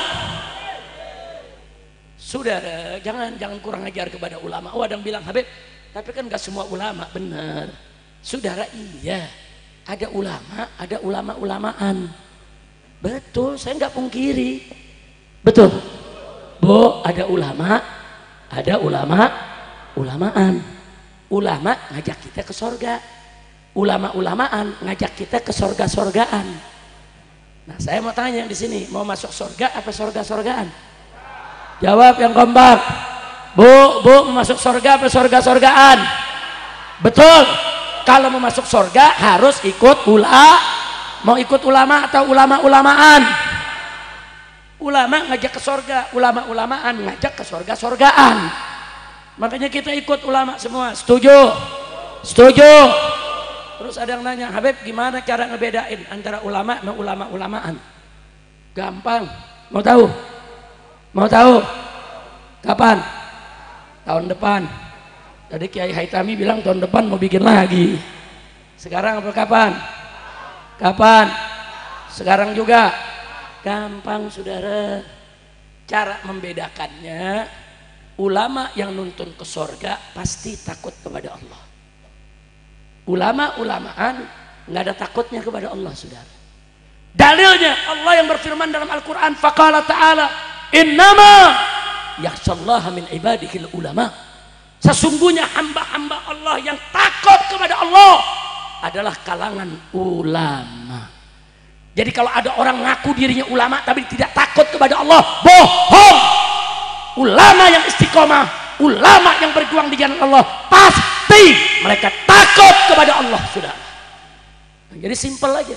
Saudara, jangan kurang ajar kepada ulama. Oh, ada yang bilang, Habib, tapi kan gak semua ulama. Benar, saudara, iya. Ada ulama, ada ulama-ulamaan. Betul, saya nggak pungkiri. Betul. Bu, ada ulama, ada ulama-ulamaan. Ulama ngajak kita ke sorga. Ulama-ulamaan ngajak kita ke sorga-sorgaan. Nah, saya mau tanya di sini, mau masuk sorga apa sorga-sorgaan? Jawab yang kompak. Bu, mau masuk sorga apa sorga-sorgaan? Betul. Kalau mau masuk surga harus ikut mau ikut ulama atau ulama-ulamaan. Ulama ngajak ke surga, ulama-ulamaan ngajak ke surga-surgaan. Makanya kita ikut ulama semua. Setuju? Setuju. Terus ada yang nanya, Habib gimana cara ngebedain antara ulama sama ulama-ulamaan? Gampang. Mau tahu? Mau tahu? Kapan? Tahun depan. Tadi Kiai Haitami bilang tahun depan mau bikin lagi. Sekarang apa kapan? Kapan? Sekarang juga. Gampang, saudara. Cara membedakannya, ulama yang nuntun ke surga pasti takut kepada Allah. Ulama-ulamaan nggak ada takutnya kepada Allah, saudara. Dalilnya Allah yang berfirman dalam Al-Quran, faqala ta'ala innama yakhshallaha min ibadihil ulama. Sesungguhnya hamba-hamba Allah yang takut kepada Allah adalah kalangan ulama. Jadi kalau ada orang ngaku dirinya ulama tapi tidak takut kepada Allah, bohong. Ulama yang istiqomah, ulama yang berjuang di jalan Allah, pasti mereka takut kepada Allah, saudara. Jadi simpel aja.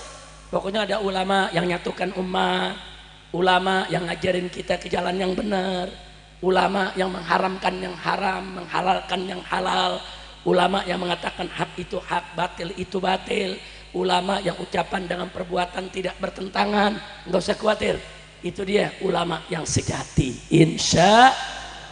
Pokoknya ada ulama yang nyatukan umat, ulama yang ngajarin kita ke jalan yang benar, ulama yang mengharamkan yang haram, menghalalkan yang halal, ulama yang mengatakan hak itu hak, batil itu batil, ulama yang ucapan dengan perbuatan tidak bertentangan. Nggak usah khawatir, itu dia ulama yang sejati, insya.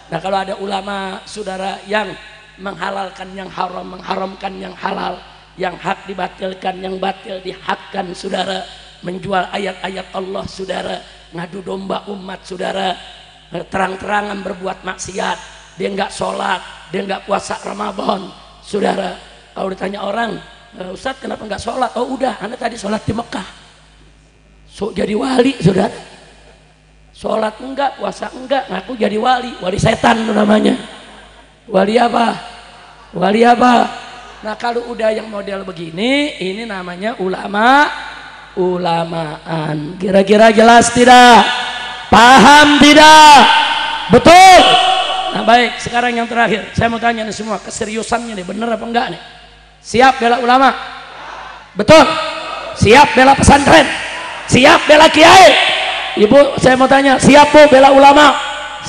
Nah, kalau ada ulama, saudara, yang menghalalkan yang haram, mengharamkan yang halal, yang hak dibatilkan, yang batil dihakkan, saudara, menjual ayat-ayat Allah, saudara, ngadu domba umat, saudara, terang-terangan berbuat maksiat, dia nggak sholat, dia nggak puasa Ramadan, saudara. Kalau ditanya orang, Ustadz kenapa nggak sholat? Oh udah, Anda tadi sholat di Mekah, so jadi wali, saudara. Sholat enggak, puasa enggak, ngaku jadi wali, wali setan itu namanya. Wali apa? Wali apa? Nah, kalau udah yang model begini, ini namanya ulamaan. Kira-kira jelas tidak? Paham tidak? Betul? Nah baik, sekarang yang terakhir saya mau tanya nih semua, keseriusannya nih bener apa enggak nih? Siap bela ulama? Betul? Siap bela pesantren? Siap bela kiai? Ibu, saya mau tanya, siap bu bela ulama?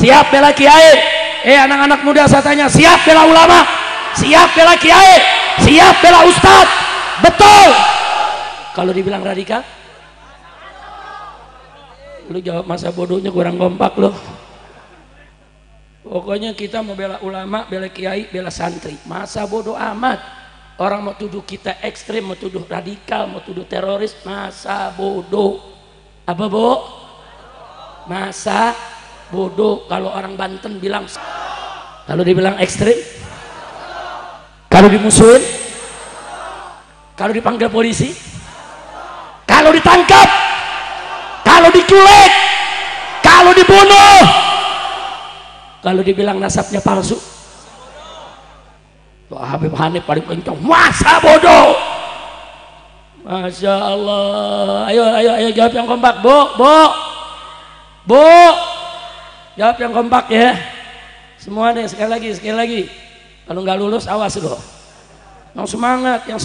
Siap bela kiai? anak-anak muda saya tanya, siap bela ulama? Siap bela kiai? Siap bela ustadz? Betul. Kalau dibilang radikal, lu jawab masa bodohnya kurang kompak loh. Pokoknya kita mau bela ulama, bela kiai, bela santri. Masa bodoh amat. Orang mau tuduh kita ekstrim, mau tuduh radikal, mau tuduh teroris, masa bodoh. Apa bu? Masa bodoh. Kalau orang Banten bilang, kalau dibilang ekstrim, kalau dimusuhin, kalau dipanggil polisi, kalau ditangkap, kalau diculik, kalau dibunuh, kalau dibilang nasabnya palsu, tuh Habib Hanif paling kencang, masa bodoh. Masya Allah. Ayo jawab yang kompak, bu, jawab yang kompak ya. Semua deh, sekali lagi. Kalau nggak lulus awas loh. Yang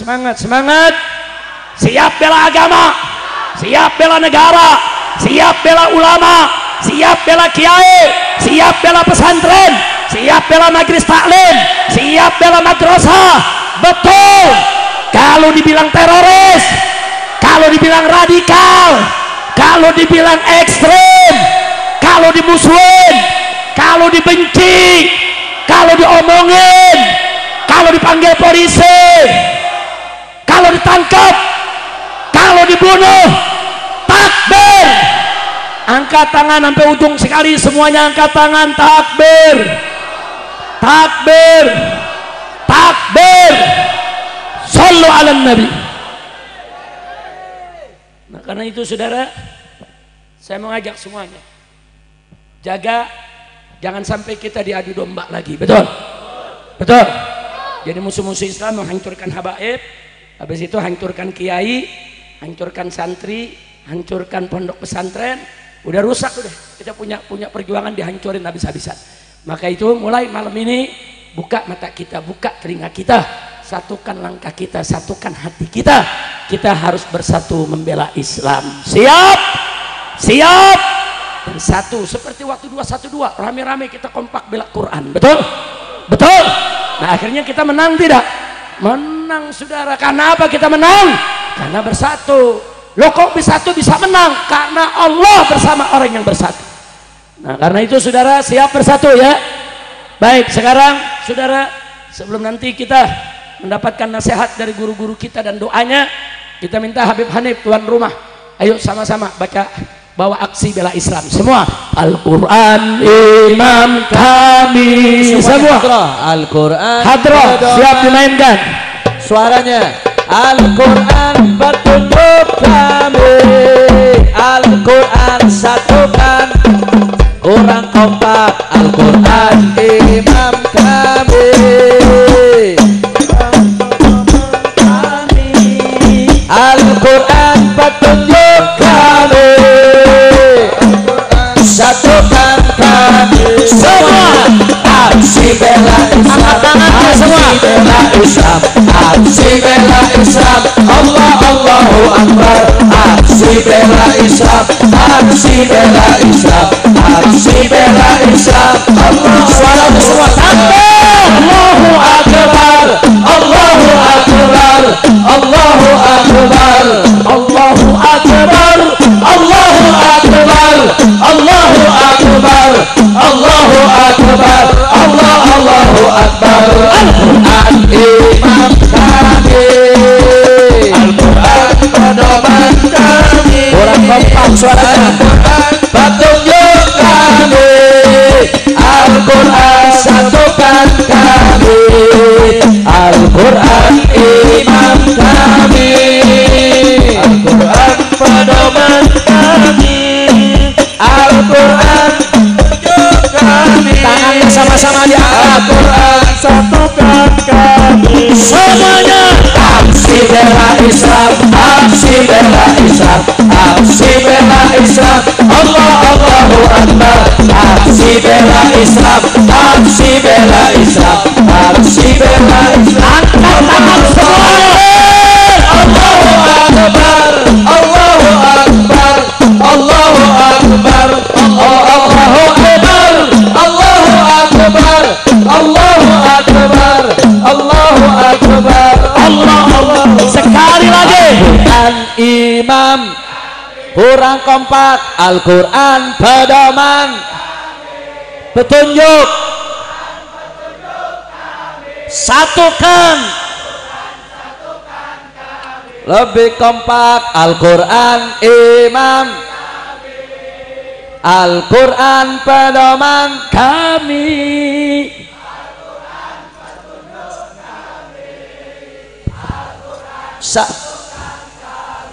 semangat. Siap bela agama, siap bela negara, siap bela ulama, siap bela kiai, siap bela pesantren, siap bela majelis taklim, siap bela madrasah. Betul. Kalau dibilang teroris, kalau dibilang radikal, kalau dibilang ekstrem, kalau dimusuhin, kalau dibenci, kalau diomongin, kalau dipanggil polisi, kalau ditangkap, kalau dibunuh, takbir. Angkat tangan sampai ujung sekali, semuanya angkat tangan. Takbir, takbir, takbir. Sallu ala nabi. Nah, karena itu saudara, saya mengajak semuanya, jaga jangan sampai kita diadu domba lagi. Betul? Jadi musuh-musuh Islam menghancurkan habaib, habis itu hancurkan kiai, hancurkan santri, hancurkan pondok pesantren. Udah rusak, udah kita punya perjuangan dihancurin habis-habisan. Maka itu mulai malam ini, buka mata kita, buka telinga kita, satukan langkah kita, satukan hati kita. Kita harus bersatu membela Islam. Siap bersatu seperti waktu 212, rame-rame kita kompak bela Quran. Betul. Nah akhirnya kita menang tidak? Menang saudara. Karena apa kita menang? Karena bersatu. Loh kok bisa menang? Karena Allah bersama orang yang bersatu. Nah karena itu saudara siap bersatu ya. Baik, sekarang saudara, sebelum nanti kita mendapatkan nasihat dari guru-guru kita dan doanya, kita minta Habib Hanif tuan rumah, ayo sama-sama bawa aksi bela Islam semua. Al-Quran imam kami semua. Al-Quran hadroh siap dimainkan suaranya. Al-Quran petunjuk kami, Al-Quran satukan, kurang kompak. Al-Quran imam kami, Al-Quran petunjuk kami, satukan kami semua. Aksi bela Islam, aksi bela Islam, aksi bela Islam. Allahu Akbar. Aksi bela Islam, aksi bela Islam, aksi bela Islam. Allah, suara semua takbir. Allahu Akbar, Allahu Akbar, Allahu Akbar, Allahu Akbar, Allahu Akbar, Allahu Akbar, Allahu Akbar, Allahu Akbar. Al-Quran imam kami, Al-Quran pedoman kami, kurang kompak suaranya. Al-Quran petunjuk kami, Al-Quran satukan kami, Al-Quran imam kami, Al-Quran pedoman kami, Al-Quran petunjuk kami. Tangannya sama-sama diangkat. Al-Quran satukan kami semuanya. Aksi bela Islam, aksi bela Islam, aksi bela Islam. Allahu Akbar. Aksi bela Islam, aksi bela Islam, aksi bela Islam. Angkat tangan semua. Allahu Akbar, Allahu Akbar, Allahu Akbar, Allahu Akbar, Allahu Akbar. kurang kompak. Al-Quran pedoman petunjuk, satukan lebih kompak. Al-Quran imam, Al-Quran pedoman kami.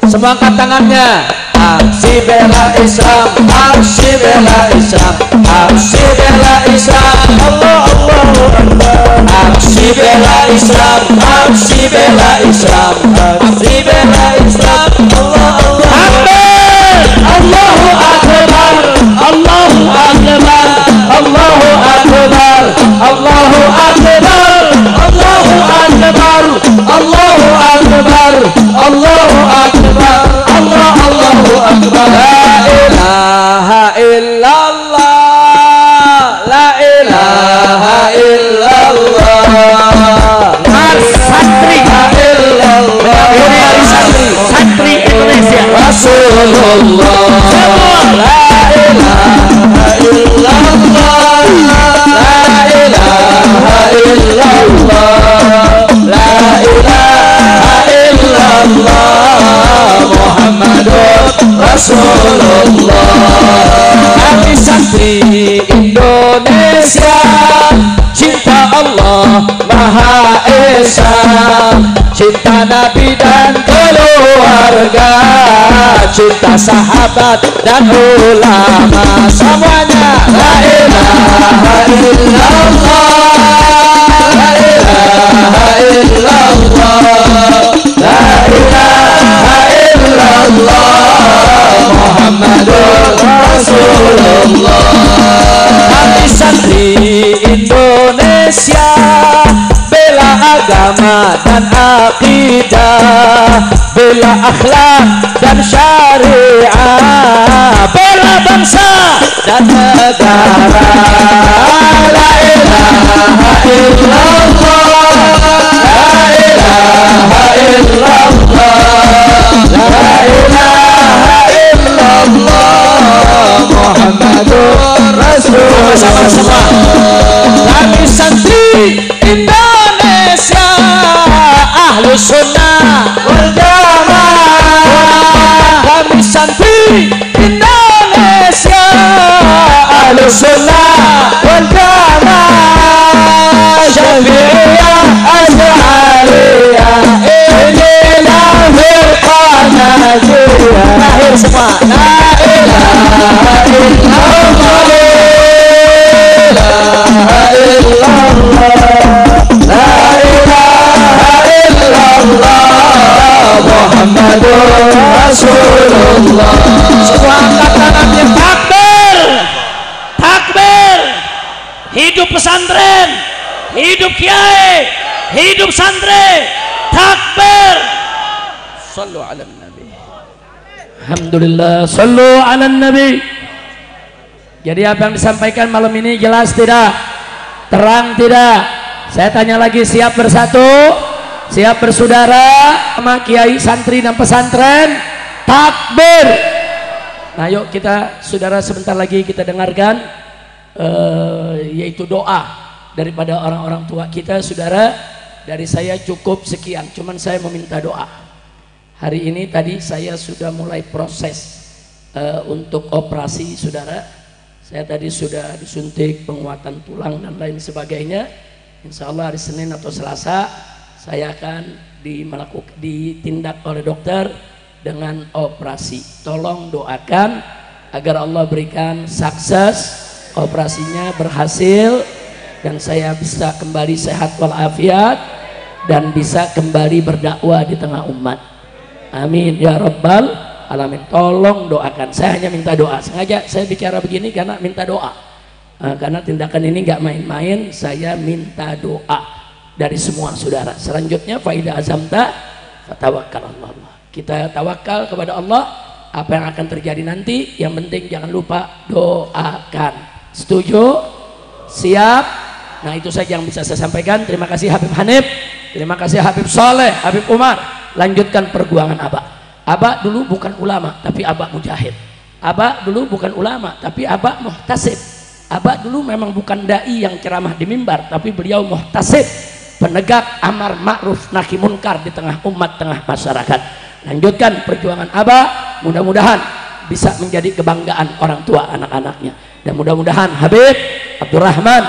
Semua angkat tangannya. Aksi bela Islam, aksi bela Islam, aksi bela Islam. Allah Allahu Akbar. Aksi bela Islam, aksi bela Islam, aksi bela Islam. Allah Allah Akbar. Allahu Akbar. Allahu Akbar. Allahu Akbar. Allahu Akbar. Allahu Akbar. Allahu Akbar. Allahu Akbar. Allah Allahu Akbar. La ilaha illallah. La ilaha illallah. Santri santri Indonesia. Rasulullah. La ilaha illallah. La ilaha illallah. La ilaha illallah. Muhammadur Rasulullah. Kami santri Indonesia, cinta Allah Maha Esa, cinta Nabi dan keluarga, cinta sahabat dan ulama. Semuanya la ilaha illallah. La ilaha illallah. La ilaha illallah. Muhammadur Rasulullah. Kami santri Indonesia, bela agama dan akidah, bela akhlak dan syariah, bela bangsa dan negara. La ilaha illallah. La ilaha illallah. La ilaha illallah. Muhammadur Rasulullah. Sama-sama. Kami santri Indonesia, Ahlus Sunnah wal Jamaah. Kami santri Indonesia, Ahlus Sunnah wal Jamaah. Syafi'iyah Asy'ariyah, inilah firqah Najiyah. Lahir semua. La ilaha illallah. La ilaha illallah. Muhammadur Rasulullah. Semua angkat tangannya. Takbir, takbir. Hidup pesantren, hidup kiai, hidup santri. Takbir. Sallu ala nabi. Alhamdulillah, sallu ala nabi. Jadi apa yang disampaikan malam ini jelas tidak? Terang tidak? Saya tanya lagi, siap bersatu? Siap bersaudara sama kiai, santri dan pesantren? Takbir. Nah yuk kita saudara sebentar lagi kita dengarkan yaitu doa daripada orang-orang tua kita. Saudara, dari saya cukup sekian, cuman saya meminta doa. Hari ini tadi saya sudah mulai proses untuk operasi saudara. Saya tadi sudah disuntik penguatan tulang dan lain sebagainya. Insya Allah hari Senin atau Selasa saya akan ditindak oleh dokter dengan operasi. Tolong doakan agar Allah berikan sukses, operasinya berhasil dan saya bisa kembali sehat walafiat dan bisa kembali berdakwah di tengah umat. Amin ya rabbal alamin. Tolong doakan. Saya hanya minta doa. Sengaja saya bicara begini karena minta doa. Karena tindakan ini nggak main-main. Saya minta doa dari semua saudara. Selanjutnya faida azamta fatawakkal Allah. Kita tawakal kepada Allah. Apa yang akan terjadi nanti, yang penting jangan lupa doakan. Setuju? Siap? Nah itu saja yang bisa saya sampaikan. Terima kasih Habib Hanif, terima kasih Habib Soleh, Habib Umar. Lanjutkan perjuangan Abah. Aba dulu bukan ulama tapi aba mujahid. Aba dulu bukan ulama tapi aba muhtasib. Aba dulu memang bukan dai yang ceramah di mimbar tapi beliau muhtasib, penegak amar ma'ruf nahi munkar di tengah umat, tengah masyarakat. Lanjutkan perjuangan aba, mudah-mudahan bisa menjadi kebanggaan orang tua anak-anaknya, dan mudah-mudahan Habib Abdurrahman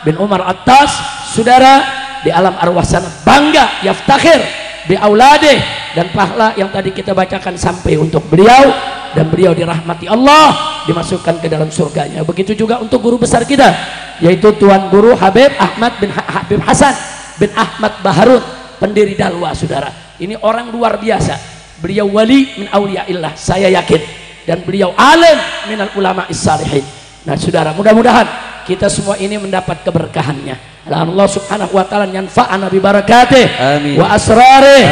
bin Umar Attas saudara di alam arwah sana bangga yaftakhir bi auladih, dan pahala yang tadi kita bacakan sampai untuk beliau, dan beliau dirahmati Allah, dimasukkan ke dalam surganya. Begitu juga untuk guru besar kita yaitu Tuan Guru Habib Habib Hasan bin Ahmad Baharun, pendiri Dalwa saudara. Ini orang luar biasa, beliau wali min auliyaillah saya yakin, dan beliau alim minal ulama is-salihin. Nah saudara, mudah-mudahan kita semua ini mendapat keberkahannya. Allah subhanahu wa ta'ala yanfa'ana bi barakatih wa asrarih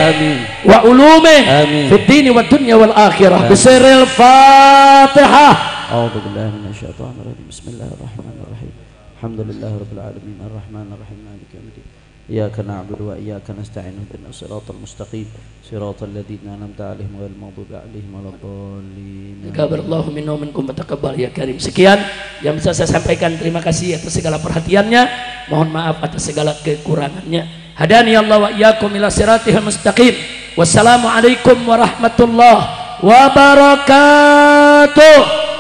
wa ulumih fid dini wa dunya wal akhirah. Bisiril Fatihah. A'udzu billahi minasyaitonir rajim. Bismillahirrahmanirrahim. Alhamdulillahirabbil alamin arrahmanir rahim maliki yaumiddin. Iyyaka na'budu wa iyyaka nasta'in ihdinas siratal mustaqim siratal ladzina an'amta 'alaihim ghairil maghdubi 'alaihim waladdallin. Taqabbalallahu minna wa minkum wa taqabbal ya karim. Sekian yang bisa saya sampaikan. Terima kasih atas segala perhatiannya. Mohon maaf atas segala kekurangannya. Hadani Allah wa iyyakum ila siratil mustaqim. Wassalamualaikum warahmatullahi wabarakatuh.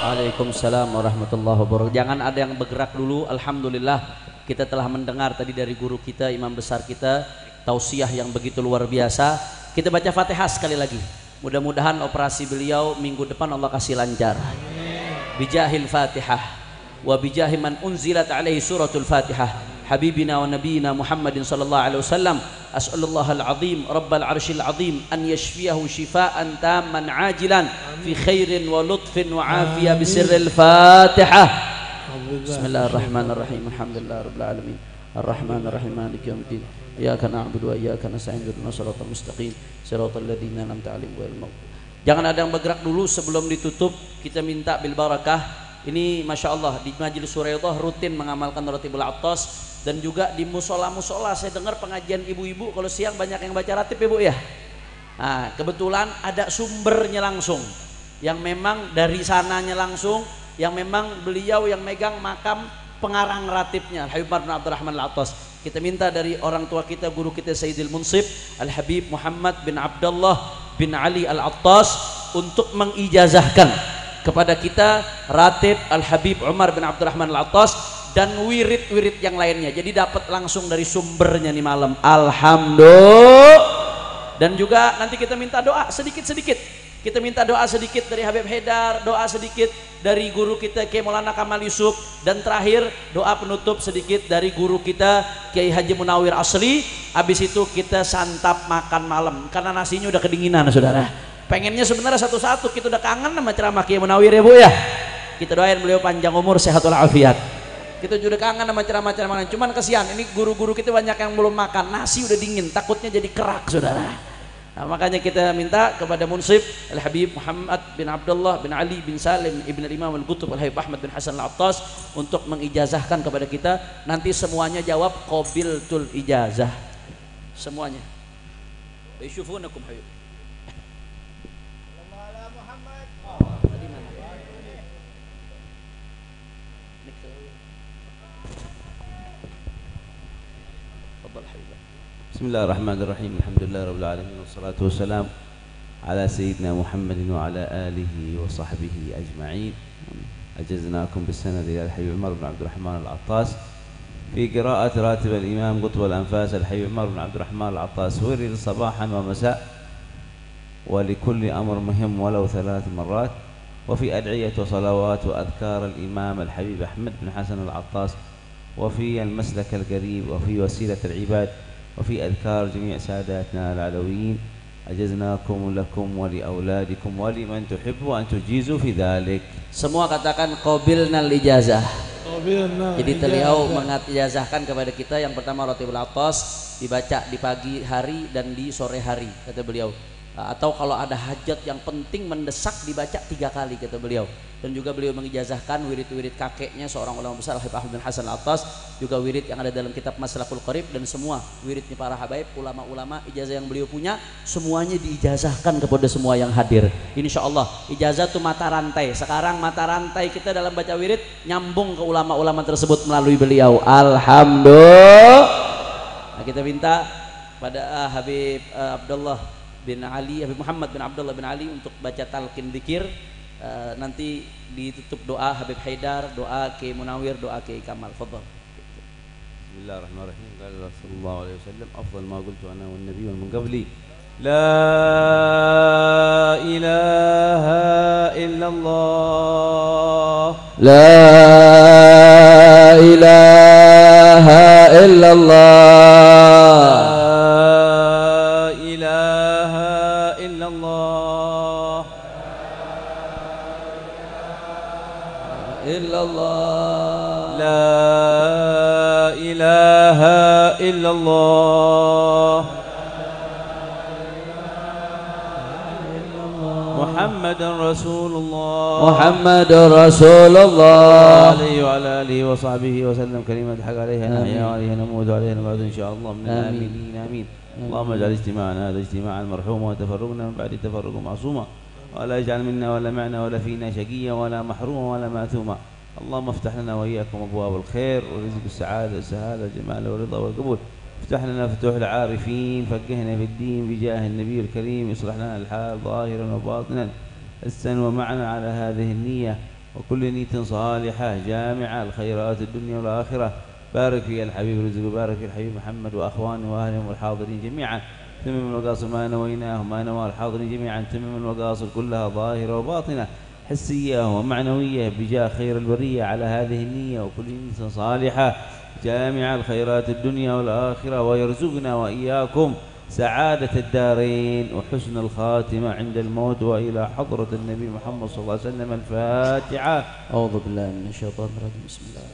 Waalaikumsalam warahmatullahi wabarakatuh. Jangan ada yang bergerak dulu. Alhamdulillah kita telah mendengar tadi dari guru kita, imam besar kita, tausiah yang begitu luar biasa. Kita baca Fatihah sekali lagi. Mudah-mudahan operasi beliau minggu depan Allah kasih lancar. Bijahil Fatihah wa bijahi man unzilat alaihi suratul Fatihah habibina wa nabiyina Muhammadin sallallahu alaihi wasallam. As'alullahal azim rabbal arsyil azim an yashfiyahu shifaan tamman ajilan fi khairin wa lutfin wa afiyah bisirril Fatihah. Bismillahirrahmanirrahim. Alhamdulillahirabbil alamin. Arrahmanirrahim maliki yaumiddin. Iyyaka na'budu wa iyyaka nasta'in ihdinas siratal mustaqim siratal ladzina an'amta 'alaihim ghairil maghdubi. Jangan ada yang bergerak dulu sebelum ditutup. Kita minta bil barakah. Ini Masya Allah di Majelis Suraydah rutin mengamalkan Ratibul Attas, dan juga di musola-musola saya dengar pengajian ibu-ibu kalau siang banyak yang baca ratib ibu ya. Nah, kebetulan ada sumbernya langsung yang memang dari sananya langsung, yang memang beliau yang megang makam pengarang ratibnya Habib Umar bin Abdurrahman Al-Attas. Kita minta dari orang tua kita, guru kita Sayyidil Munsib Al-Habib Muhammad bin Abdullah bin Ali Al-Attas untuk mengijazahkan kepada kita ratib Al-Habib Umar bin Abdurrahman Al-Attas dan wirid-wirid yang lainnya. Jadi dapat langsung dari sumbernya nih malam. Alhamdulillah. Dan juga nanti kita minta doa sedikit-sedikit. Kita minta doa sedikit dari Habib Haidar, doa sedikit dari guru kita Kiai Maulana Kamal Yusuf, dan terakhir doa penutup sedikit dari guru kita Kiai Haji Munawir Asli. Habis itu kita santap makan malam karena nasinya udah kedinginan saudara. Pengennya sebenarnya satu-satu, kita udah kangen sama ceramah Kiai Munawir ya Bu ya. Kita doain beliau panjang umur, sehat walafiat. Kita juga kangen sama ceramah-ceramah, cuman kesian ini guru-guru kita banyak yang belum makan, nasi udah dingin, takutnya jadi kerak saudara. Nah, makanya kita minta kepada Munsib Al-Habib Muhammad bin Abdullah bin Ali bin Salim Ibn Imam Al-Qutub Al-Habib Ahmad bin Hasan Al-Attas untuk mengijazahkan kepada kita. Nanti semuanya jawab qabiltul ijazah semuanya. Yusyufunakum Habib. Bismillahirrahmanirrahim. Alhamdulillah rabbil alamin wassalatu wassalamu ala sayyidina Muhammadin wa ala alihi wa sahbihi ajma'in. Ajaznakum bis-sanad ila al-Habib Umar bin Abdurrahman Al-Attas fi qira'at ratib al-Imam Qutb al-Anfas al-Habib Umar bin Abdurrahman Al-Attas wirid sabahan wa masa' wa likulli amr muhim walau 3 marrat wa fi ad'iyat wa salawat wa adhkar al-Imam al-Habib Ahmad bin Hasan Al-Attas wa fi al-maslak al-qarib wa fi wasilat al-ibad وفي أذكار جميع ساداتنا العلويين. أجزناكم لكم ولأولادكم ولمن تحبوا أن تجيزوا في ذلك. Semua katakan qabilnal ijazah. Jadi beliau mengijazahkan kepada kita yang pertama Ratibul Attas dibaca di pagi hari dan di sore hari kata beliau. atau kalau ada hajat yang penting mendesak dibaca 3 kali kata beliau. Dan juga beliau mengijazahkan wirid-wirid kakeknya seorang ulama besar Habib Ahmad bin Hasan Al-Attas, juga wirid yang ada dalam kitab Maslakul Qarib, dan semua wiridnya para habaib, ulama-ulama, ijazah yang beliau punya semuanya diijazahkan kepada semua yang hadir. Insya Allah ijazah itu mata rantai. Sekarang mata rantai kita dalam baca wirid nyambung ke ulama-ulama tersebut melalui beliau. Alhamdulillah. Nah, kita minta pada Habib Abdullah bin Ali, Habib Muhammad bin Abdullah bin Ali untuk baca talqin dzikir. Nanti ditutup doa Habib Haidar, doa Kiai Munawir, doa Kiai Kamal. Fadhal. Bismillahirrahmanirrahim. Qala Rasulullah sallallahu alaihi wasallam afdal ma qultu ana wan nabiy wa min qabli la ilaha illallah La ilaha illallah La ilaha illallah Muhammadan Rasulullah Muhammadan Rasulullah alaihi wa ala alihi wa sahbihi wa sallam kalimat haq alaiha nahya wa alaiha namut wa alaiha nab'ud insyaallah min aminin amin. Allahumma ij'al ijtima'ana hadha ijtima'an marhuma wa tafarruqna min ba'di tafarruqin ma'suma ولا يجعل منا ولا معنا ولا فينا شقيا ولا محروما ولا ماثوما. اللهم افتح لنا واياكم ابواب الخير ورزق السعاده والسهاده والجمال والرضا والقبول. افتح لنا فتوح العارفين، فقهنا في الدين بجاه النبي الكريم، اصلح لنا الحال ظاهرا وباطنا، استن ومعنا على هذه النيه وكل نيه صالحه جامعه الخيرات الدنيا والاخره. بارك في الحبيب رزق، بارك في الحبيب محمد واخوانه واهلهم والحاضرين جميعا. تمم المقاصد ما نويناه وما نوى الحاضرين جميعا. تمم المقاصد كلها ظاهرة وباطنة حسية ومعنوية بجاه خير البرية على هذه النية وكل نية صالحة جامع الخيرات الدنيا والآخرة، ويرزقنا وإياكم سعادة الدارين وحسن الخاتمة عند الموت وإلى حضرة النبي محمد صلى الله عليه وسلم. الفاتحة. أعوذ بالله من الشيطان الرجيم. بسم الله.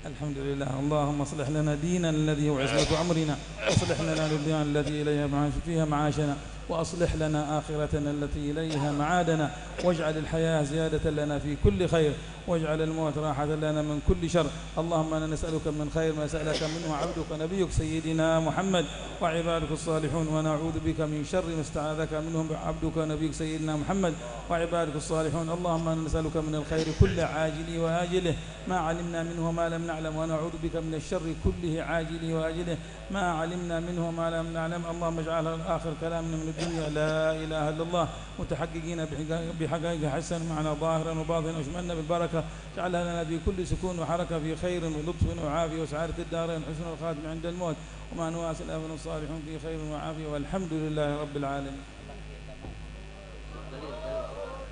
الحمد لله. اللهم اصلح لنا ديننا الذي هو عصمة أمرنا، واصلح لنا دنيانا التي إليها فيها معاشنا، وأصلح لنا آخرتنا التي إليها معادنا، واجعل الحياة زيادة لنا في كل خير، واجعل الموت راحة لنا من كل شر. اللهم أنا نسألك من خير ما سألك منه عبدك نبيك سيدنا محمد وعبادك الصالحون، ونعوذ بك من شر ما استعاذك منهم عبدك نبيك سيدنا محمد وعبادك الصالحون. اللهم أنا نسألك من الخير كل عاجله وآجله ما علمنا منه وما لم نعلم، ونعوذ بك من الشر كله عاجله وآجله ما علمنا منه وما لم نعلم. اللهم اجعلها آخر كلامنا من الدنيا لا إله إلا الله، متحققين بحقائق حسن معنا ظاهرا وباطنا، واشملنا بالبركة، اجعلها لنا في كل سكون وحركة في خير ولطف وعافية وسعادة الدارين، حسن الخاتم عند الموت، وما نواس الأبن الصالحون في خير وعافية، والحمد لله رب العالمين.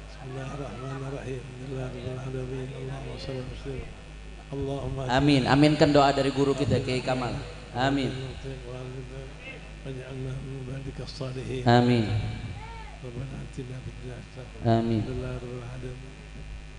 بسم الله الرحمن الرحيم. الحمد لله رب العالمين. اللهم صل وسلم. اللهم amin. Aminkan doa dari guru kita Kiai Kamal. Amin. واجعلنا من عبادك الصالحين. Amin. ربنا آتنا في الدنيا حسنة. Amin. الحمد لله رب العالمين.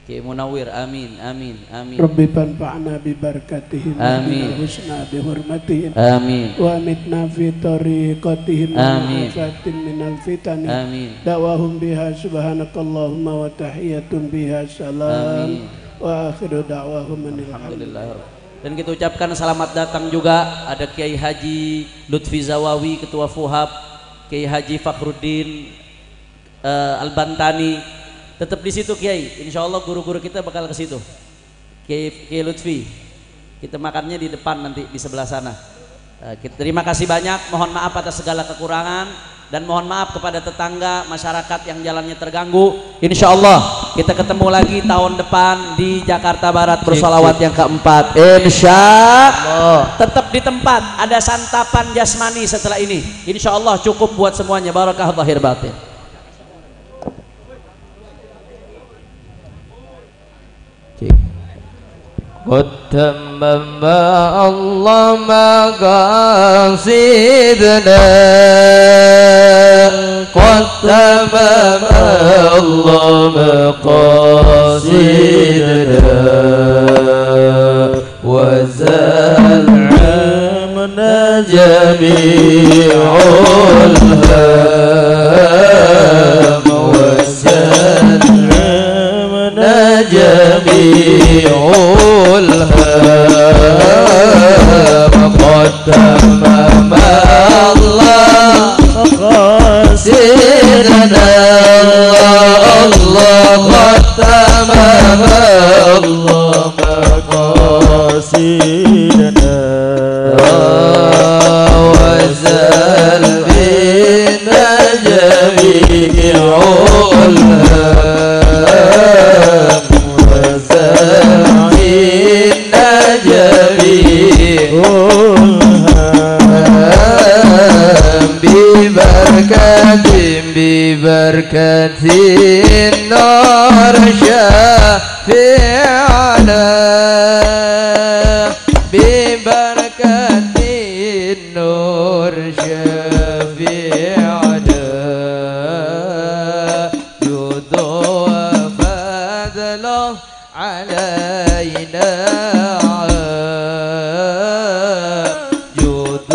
Kiai Munawir. Amin. Amin. Amin. ربي فانفعنا ببركتهم آمين. وحسنا بحرمتهم Amin. وامتنا في طريقتهم آمين. وعافات من الفتن Amin. دعواهم بها سبحانك اللهم وتحية بها سلام Amin. وآخر دعواهم من الحمد Alhamdulillah. Dan kita ucapkan selamat datang juga ada Kiai Haji Lutfi Zawawi, Ketua Fuhab, Kiai Haji Fakhruddin Al-Bantani. Tetap di situ Kiai. Insya Allah guru-guru kita bakal ke situ. Kiai Lutfi. Kita makannya di depan nanti di sebelah sana. Terima kasih banyak. Mohon maaf atas segala kekurangan. Dan mohon maaf kepada tetangga, masyarakat yang jalannya terganggu. Insya Allah kita ketemu lagi tahun depan di Jakarta Barat bersolawat yang keempat. Insya Allah. Tetap di tempat, ada santapan jasmani setelah ini. Insya Allah cukup buat semuanya. Barakah zahir batin. قد تمم الله مقاصدنا قد تمم الله مقاصدنا وزاد جميع الهم وسلمنا جميع الهم قد تمم الله مقاصدنا الله قد تمم الله مقاصدنا وزال بنا جميع الهم وزال بنا جميع الهم ببركة النار شافعنا ببركة النور شافعنا جود وفضله علينا جود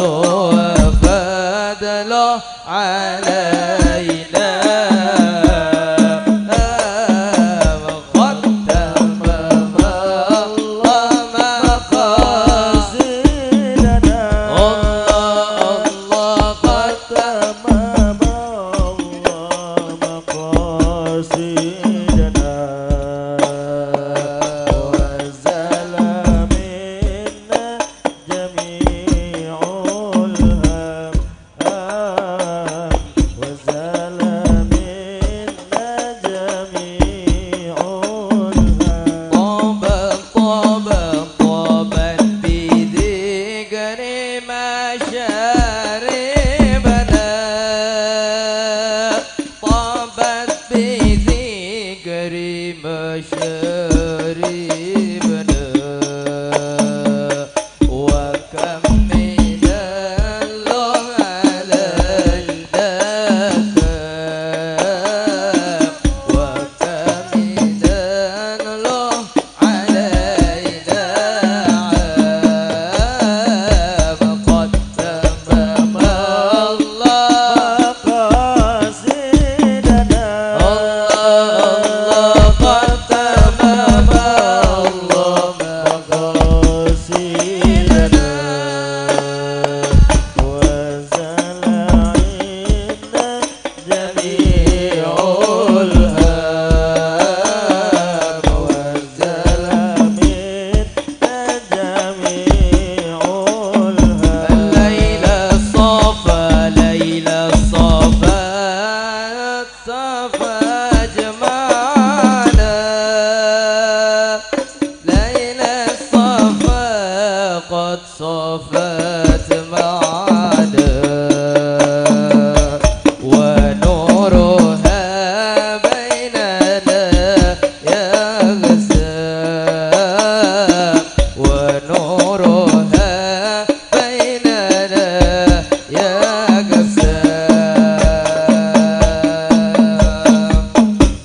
وفضله علينا وقد تمم الله مقاصدنا الله قد تمم الله مقاصدنا وزال منا جميع الهم وزال منا جميع الهم طابا بذكر مشاربنا طابت بذكر مشاربنا وكم من الله علينا وكم من الله علينا قد تمم الله مقاصدنا الله قد تمم الله مقاصدنا وزال عنا جميع الهم وزال منا جميع الهم ليلة الصفا ليلة الصفا صفا جمعنا ليلة الصفا قد صفت معنا ونورها بيننا يغسل ونورها بيننا يغسل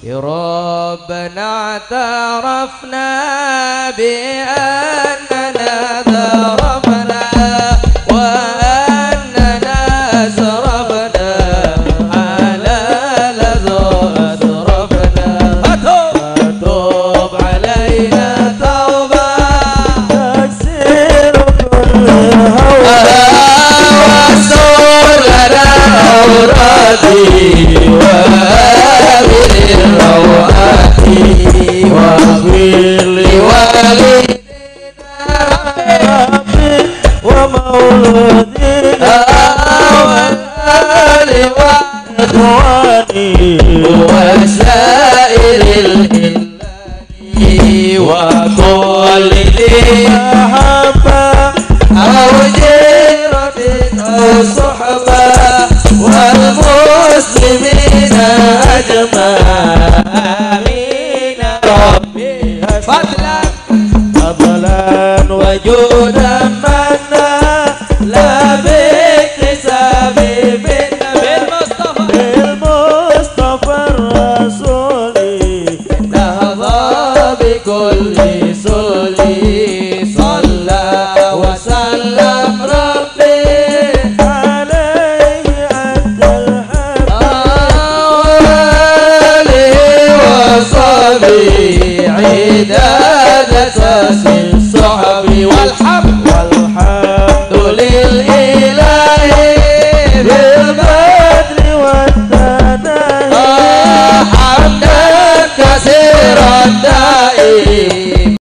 يا ربنا اعترفنا بأننا ضربنا وأننا سرفنا على لذات ربنا فتوب علينا توبة تكسر كل هوى واستر لنا أورادي وآمن الروعات واغفر لوالدينا ربي ومولودينا والآل وإخواني وسائر الإنسان وكل ذي محبة أو جيرة أو صحبة